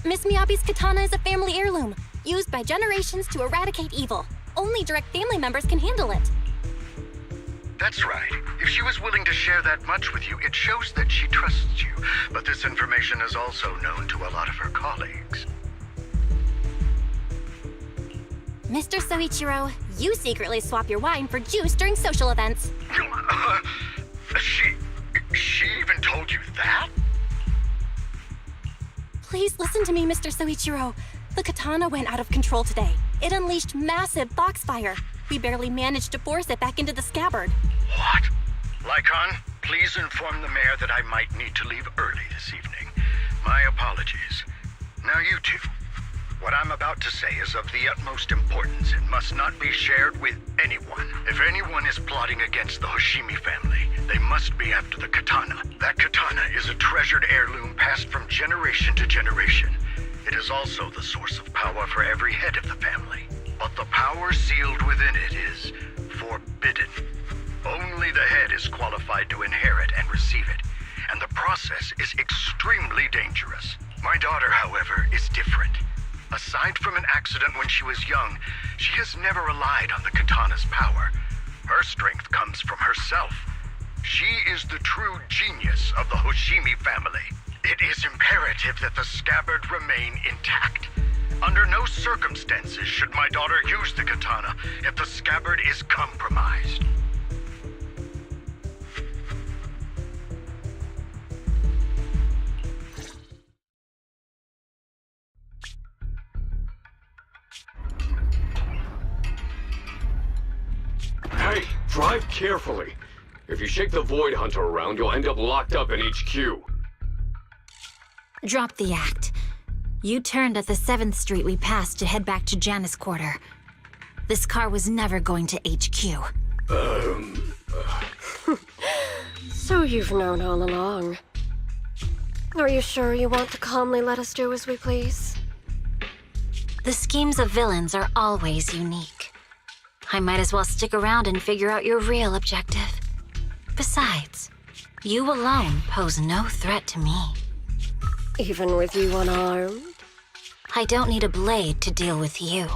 C: Miss Miyabi's katana is a family heirloom, used by generations to eradicate evil. Only direct family members can handle it.
P: That's right. If she was willing to share that much with you, it shows that she trusts you. But this information is also known to a lot of her colleagues.
C: Mr. Soichiro, you secretly swap your wine for juice during social events.
P: She even told you that?
C: Please listen to me, Mr. Soichiro. The katana went out of control today. It unleashed massive foxfire. We barely managed to force it back into the scabbard.
P: What? Lycon, please inform the mayor that I might need to leave early this evening. My apologies. Now you two. What I'm about to say is of the utmost importance and must not be shared with anyone. If anyone is plotting against the Hoshimi family, they must be after the katana. That katana is a treasured heirloom passed from generation to generation. It is also the source of power for every head of the family. But the power sealed within it is forbidden. Only the head is qualified to inherit and receive it, and the process is extremely dangerous. My daughter, however, is different. Aside from an accident when she was young, she has never relied on the katana's power. Her strength comes from herself. She is the true genius of the Hoshimi family. It is imperative that the scabbard remain intact. Under no circumstances should my daughter use the katana if the scabbard is compromised.
Q: Hey, drive carefully. If you shake the Void Hunter around, you'll end up locked up in HQ.
E: Drop the act. You turned at the 7th Street we passed to head back to Janus Quarter. This car was never going to HQ.
L: So you've known all along. Are you sure you want to calmly let us do as we please?
E: The schemes of villains are always unique. I might as well stick around and figure out your real objective. Besides, you alone pose no threat to me.
L: Even with you unarmed?
E: I don't need a blade to deal with you.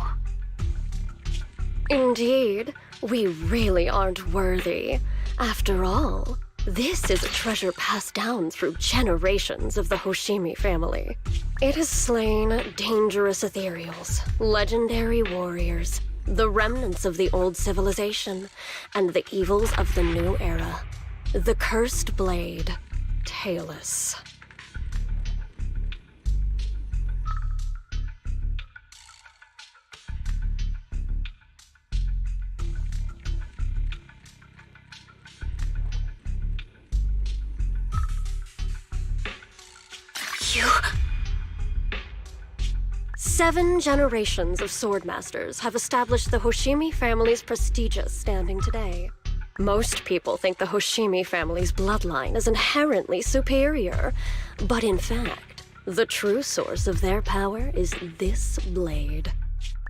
L: Indeed, we really aren't worthy. After all, this is a treasure passed down through generations of the Hoshimi family. It has slain dangerous ethereals, legendary warriors, the remnants of the old civilization, and the evils of the new era. The cursed blade, Tailless.
E: You...
L: 7 generations of swordmasters have established the Hoshimi family's prestigious standing today. Most people think the Hoshimi family's bloodline is inherently superior, but in fact, the true source of their power is this blade.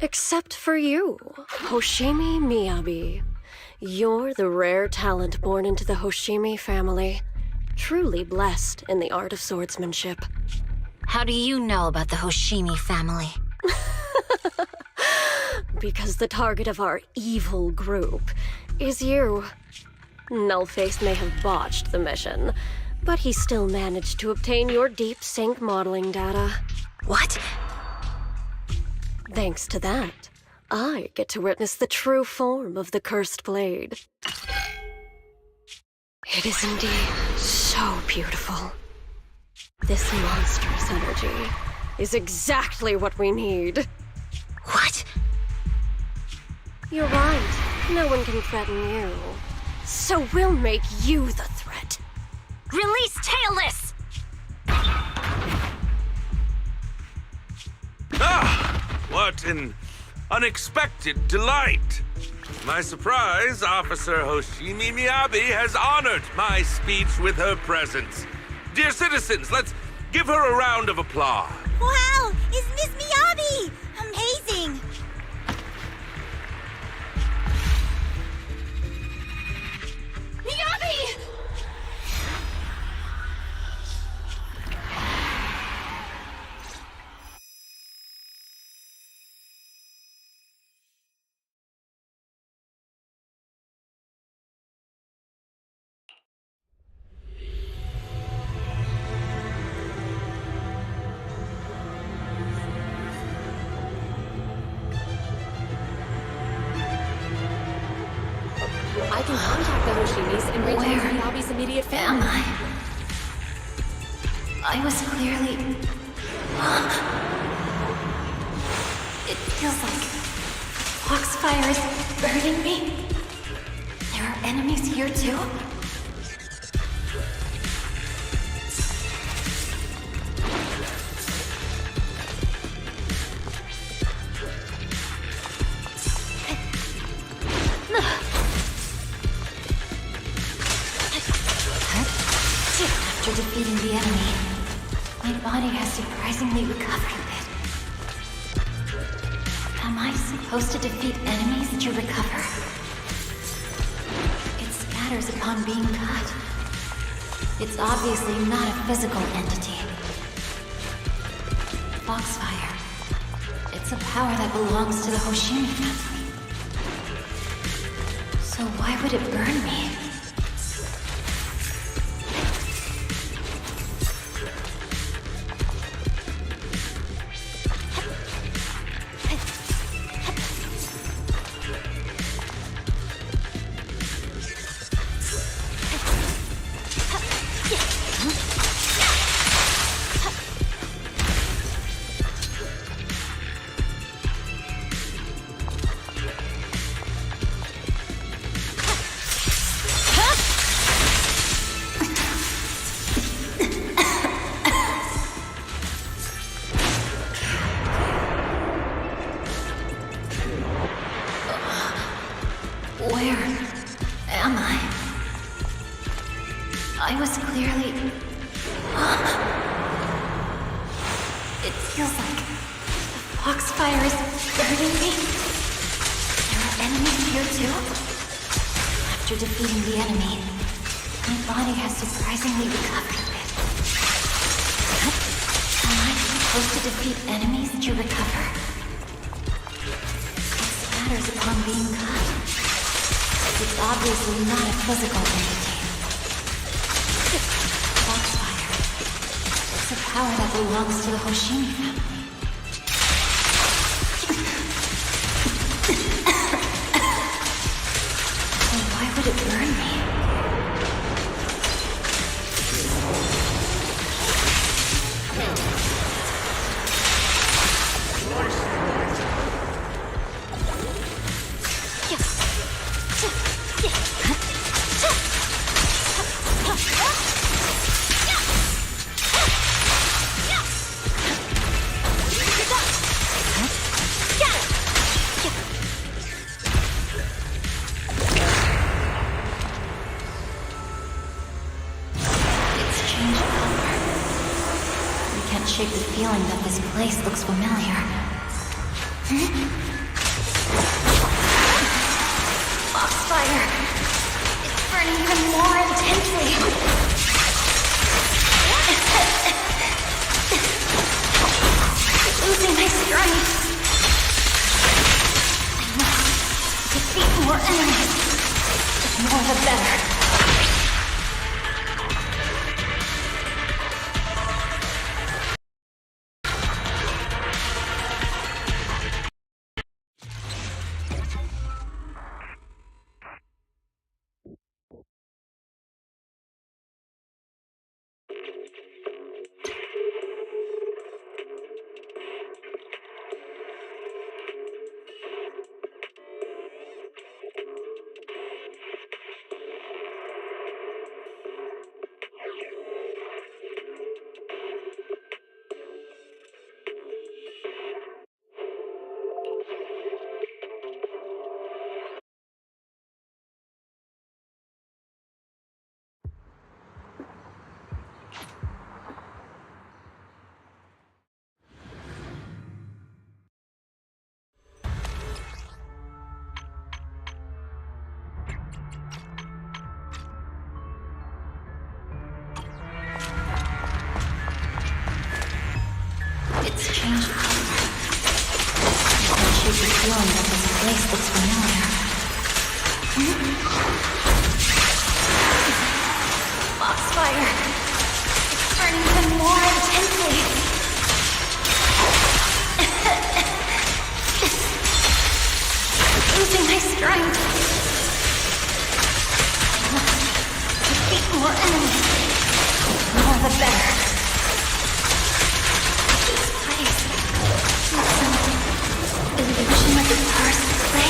L: Except for you, Hoshimi Miyabi. You're the rare talent born into the Hoshimi family, truly blessed in the art of swordsmanship.
E: How do you know about the Hoshimi family?
L: Because the target of our evil group is you. Nullface may have botched the mission, but he still managed to obtain your deep sync modeling data.
E: What?
L: Thanks to that, I get to witness the true form of the cursed blade. It is indeed so beautiful. This monstrous energy is exactly what we need.
E: What?
L: You're right. No one can threaten you. So we'll make you the threat.
E: Release Tailless!
J: Ah! What an unexpected delight! My surprise, Officer Hoshimi Miyabi has honored my speech with her presence. Dear citizens, let's give her a round of applause.
R: Wow! It's Miss Miyabi! Amazing! Miyabi!
F: I can contact the Hoshimis and reach out to Miyabi's immediate family.
E: Am I was clearly... It feels like Foxfire is burning me? There are enemies here too? After defeating the enemy, my body has surprisingly recovered a bit. Am I supposed to defeat enemies to recover? It scatters upon being cut. It's obviously not a physical entity. Foxfire. It's a power that belongs to the Hoshimi family. So why would it burn me? Where am I? I was clearly... It feels like the Foxfire is burning me. There are enemies here too? After defeating the enemy, my body has surprisingly recovered a bit. Am I supposed to defeat enemies to recover? It scatters upon being cut. It's obviously not a physical entity. Foxfire. It's a power that belongs to the Hoshimi family. So why would it burn me? Shake the feeling that this place looks familiar. Foxfire! It's burning even more intensely! Losing my strength! I must defeat more enemies. The more the better. It's changed color. I can shake the feeling that this place looks familiar. Foxfire! It's burning even more intensely! Losing my strength! I must defeat more enemies. The more the better. Illusion of the first place.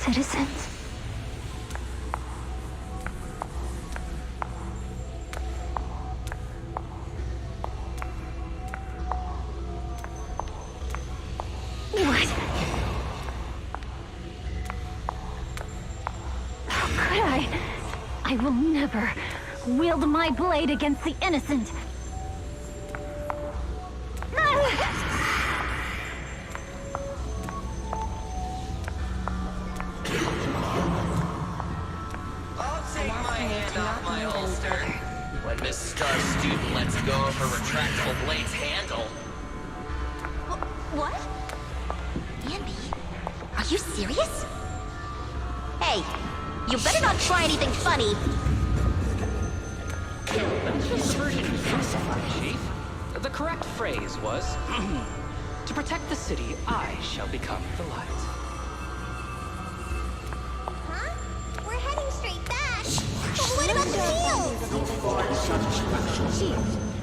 E: citizens. What? How could I? I will never wield my blade against the innocent.
H: I'll take my hand off my holster when Miss Star Student lets go of her retractable blade's handle.
R: What? Andy, are you serious? Hey, you better not try anything funny.
N: That's just a version of crucify, Chief. The correct phrase was, to protect the city, I shall become the light.
R: Huh? We're heading straight back. But what about the fields?
F: Chief,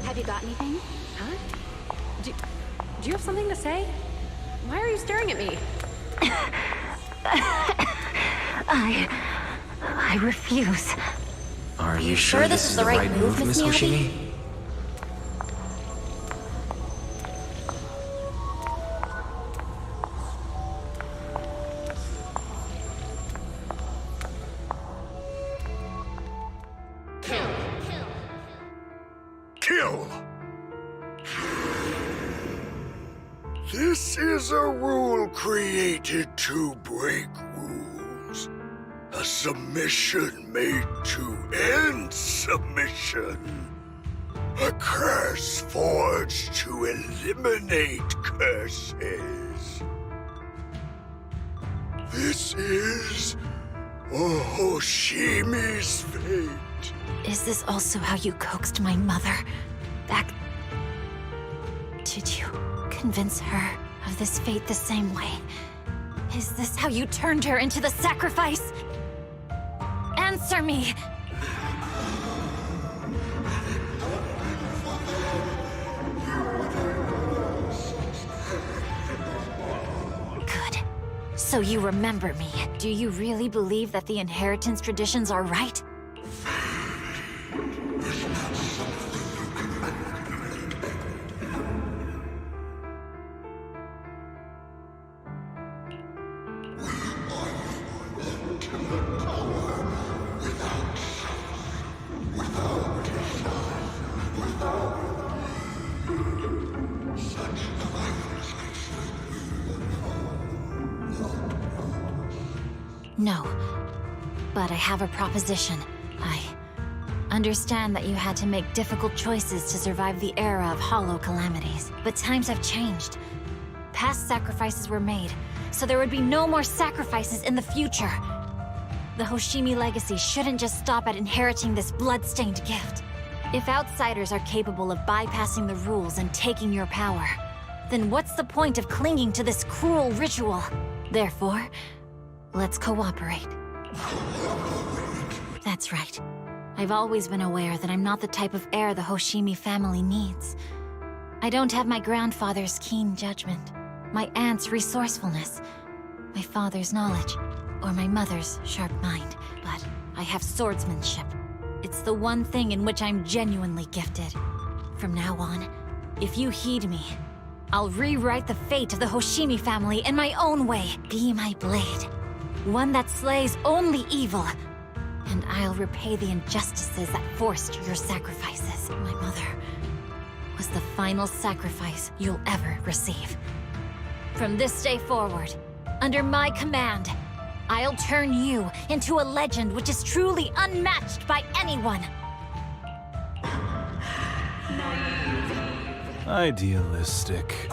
F: have you got anything? Huh? Do you have something to say? Why are you staring at me?
E: I refuse.
A: Are you sure this is the right move, Miss Hoshimi?
S: Kill! This is a rule created to break rules. A submission made to end submission. A curse forged to eliminate curses. This is Hoshimi's fate.
E: Is this also how you coaxed my mother back? Did you convince her of this fate the same way? Is this how you turned her into the sacrifice? Answer me! Good. So you remember me. Do you really believe that the inheritance traditions are right? No, but I have a proposition. I understand that you had to make difficult choices to survive the era of hollow calamities, but times have changed. Past sacrifices were made, so there would be no more sacrifices in the future. The Hoshimi legacy shouldn't just stop at inheriting this blood-stained gift. If outsiders are capable of bypassing the rules and taking your power, then what's the point of clinging to this cruel ritual? Therefore, let's cooperate. That's right. I've always been aware that I'm not the type of heir the Hoshimi family needs. I don't have my grandfather's keen judgment, my aunt's resourcefulness, my father's knowledge, or my mother's sharp mind, but I have swordsmanship. It's the one thing in which I'm genuinely gifted. From now on, if you heed me, I'll rewrite the fate of the Hoshimi family in my own way. Be my blade. One that slays only evil. And I'll repay the injustices that forced your sacrifices. My mother was the final sacrifice you'll ever receive. From this day forward, under my command, I'll turn you into a legend which is truly unmatched by anyone.
T: Idealistic.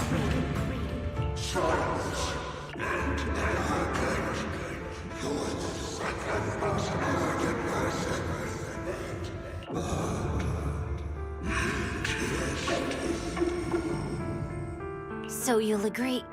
E: So you'll agree?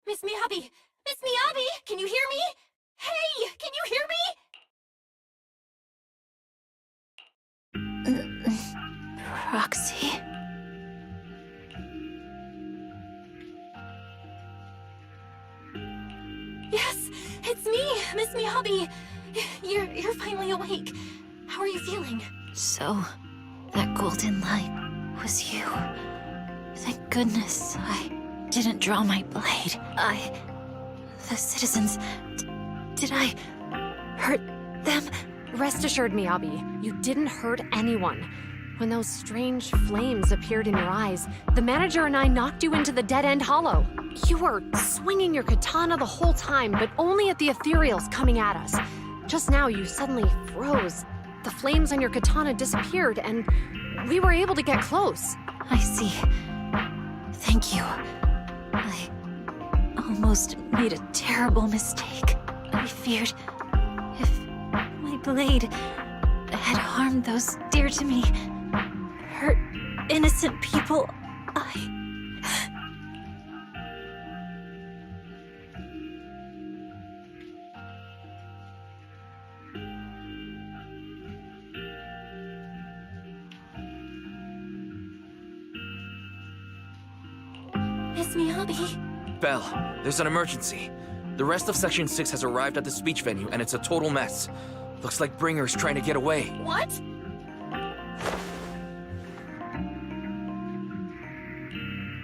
C: Miss Miyabi! Miss Miyabi! Can you hear me? Hey! Can you hear me?
E: Roxy?
C: Yes, it's me, Miss Miyabi. You're finally awake. How are you feeling?
E: So, that golden light was you. Thank goodness I didn't draw my blade. The citizens... Did I hurt them?
F: Rest assured, Miyabi, you didn't hurt anyone. When those strange flames appeared in your eyes, the manager and I knocked you into the dead-end hollow. You were swinging your katana the whole time, but only at the ethereals coming at us. Just now, you suddenly froze. The flames on your katana disappeared, and we were able to get close.
E: I see. Thank you. I almost made a terrible mistake. I feared if my blade had harmed those dear to me, hurt innocent people,
C: Miss Miyabi?
A: Belle, there's an emergency. The rest of Section 6 has arrived at the speech venue, and it's a total mess. Looks like Bringer's trying to get away.
C: What?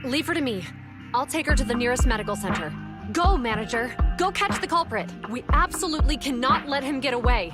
F: Leave her to me. I'll take her to the nearest medical center. Go, manager! Go catch the culprit! We absolutely cannot let him get away!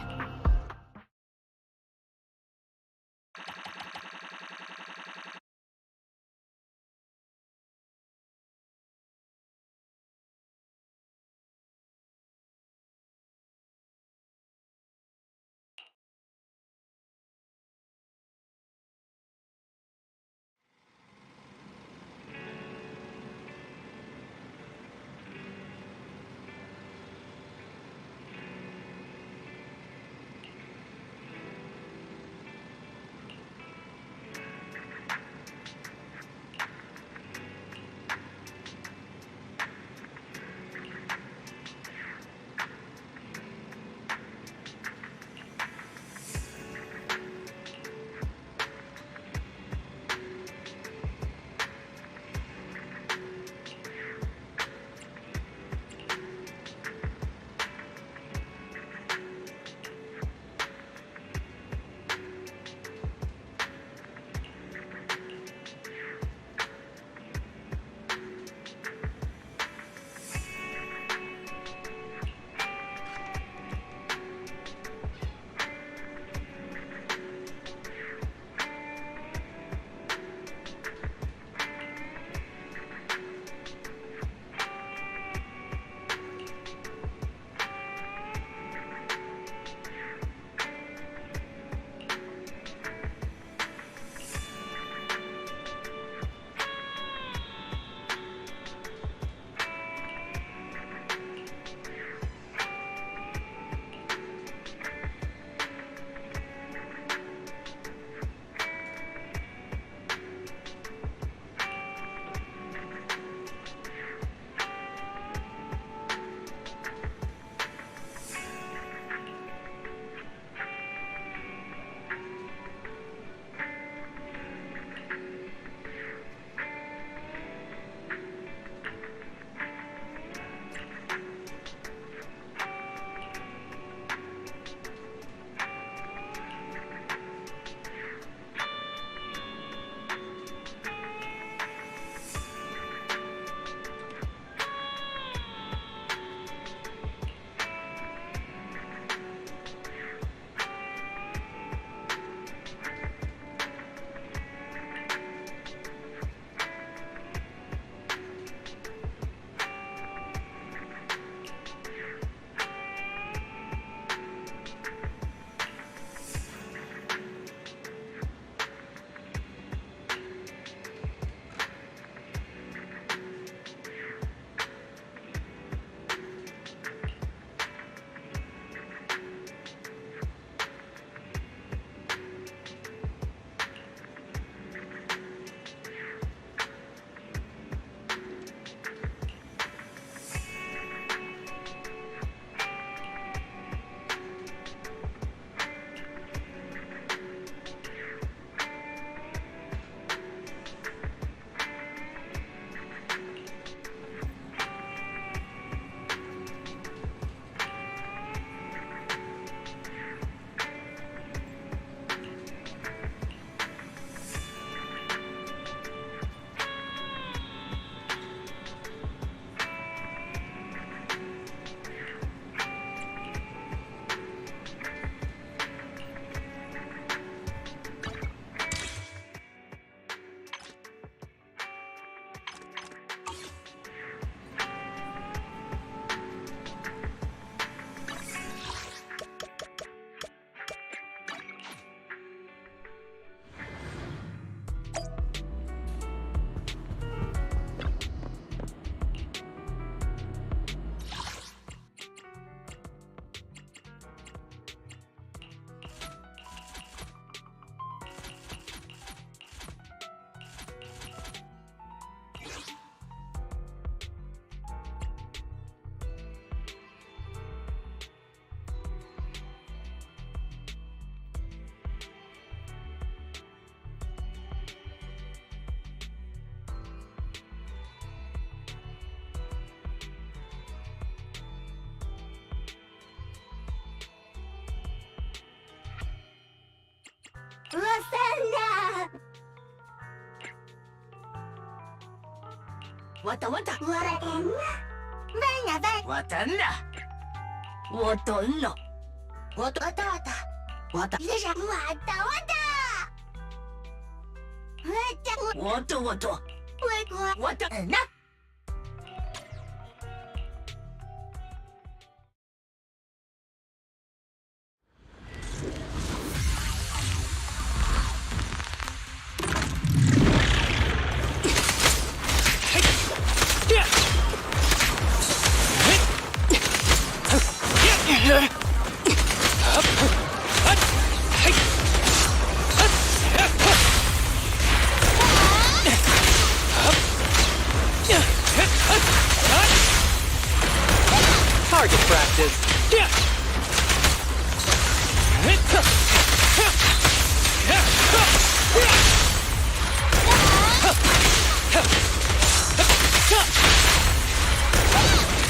N: Target practice.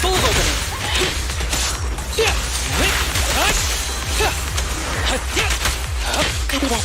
N: Full opening.
C: Copy that.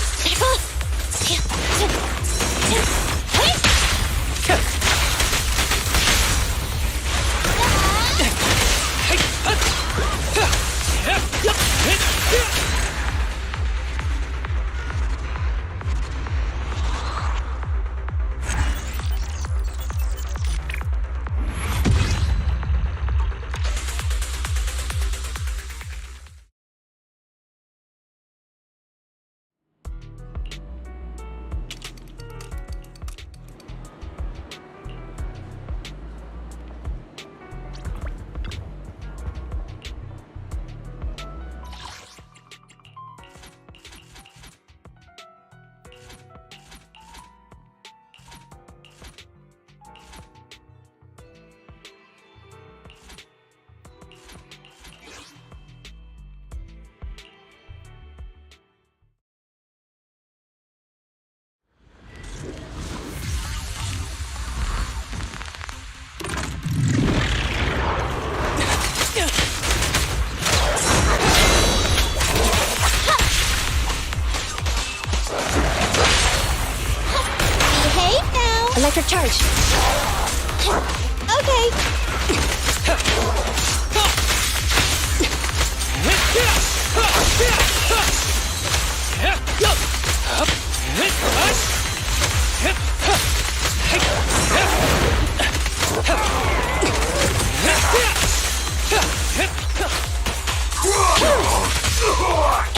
C: Electric charge. Okay.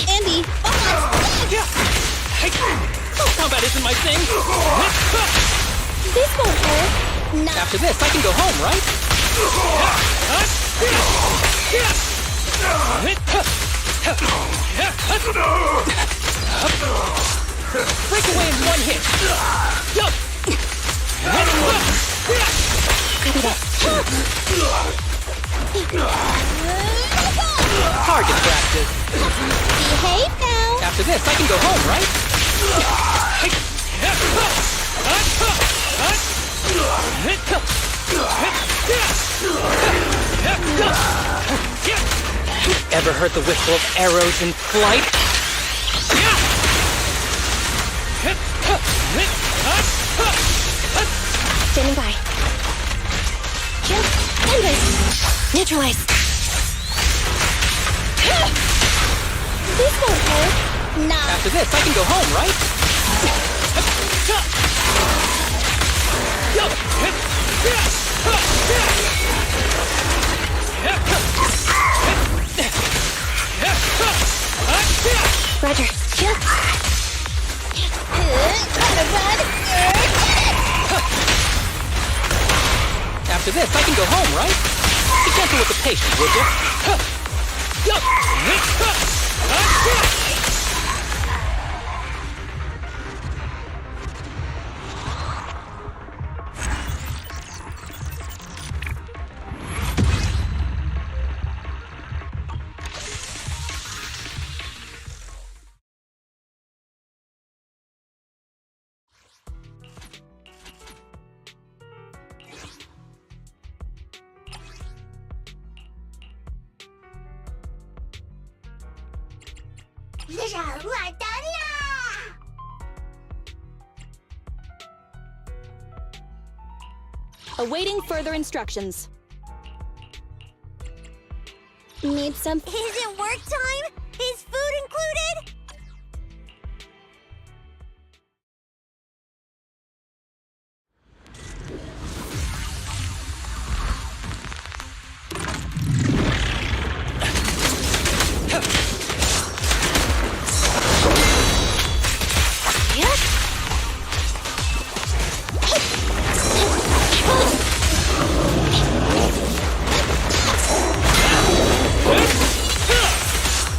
C: Andy,
N: Combat isn't my thing.
C: This won't hurt. No.
N: After this, I can go home, right? Break away in one hit.
C: Copy that.
N: Target practice.
C: Behave now.
N: After this, I can go home, right? Ever heard the whistle of arrows in flight?
C: Standing by. Kill. Endless. Neutralize. This won't hurt. No.
N: After this, I can go home, right?
C: Roger. Kill.
N: After this, I can go home, right? Be gentle with the patient, would you?
U: Awaiting further instructions. Need some...
R: Is it work time? Is food included?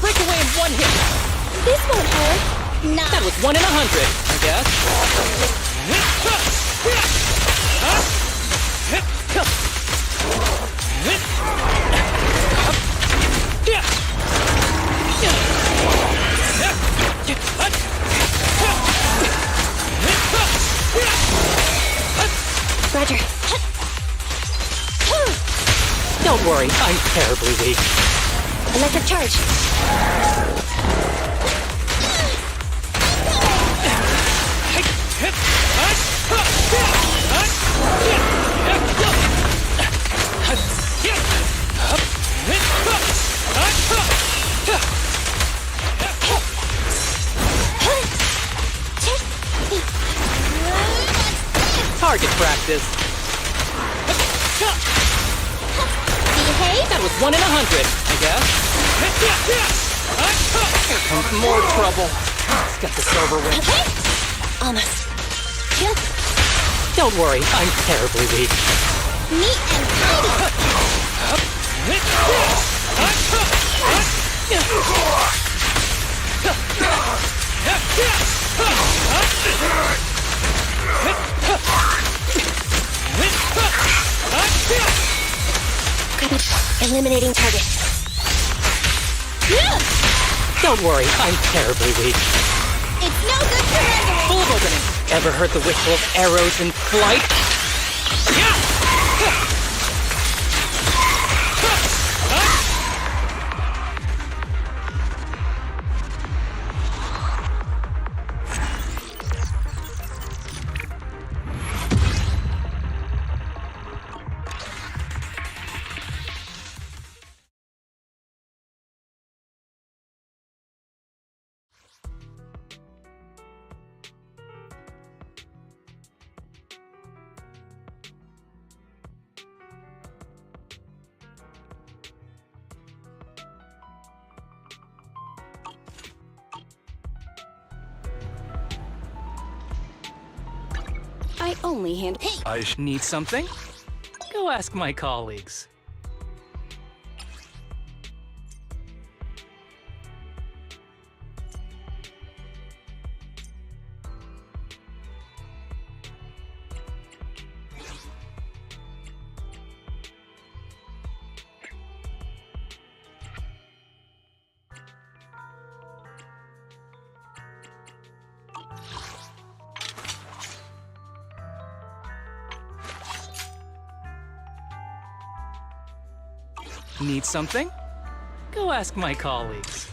N: Breakaway in one hit.
U: This won't hurt. Nah.
N: That was 1 in 100, I guess.
U: Roger.
N: Don't worry, I'm terribly weak.
U: Electric charge.
N: Target practice.
U: Behave.
N: That was 1 in 100, I guess. Here comes more trouble. Let's get this over with.
U: Almost.
N: Don't worry, I'm terribly weak.
U: Neat and tidy. Eliminating target.
N: Don't worry, I'm terribly weak.
U: It's no good surrendering.
N: Full of opening. Ever heard the whistle of arrows in flight?
U: I only hand. Hey!
N: I need something? Go ask my colleagues. Need something? Go ask my colleagues.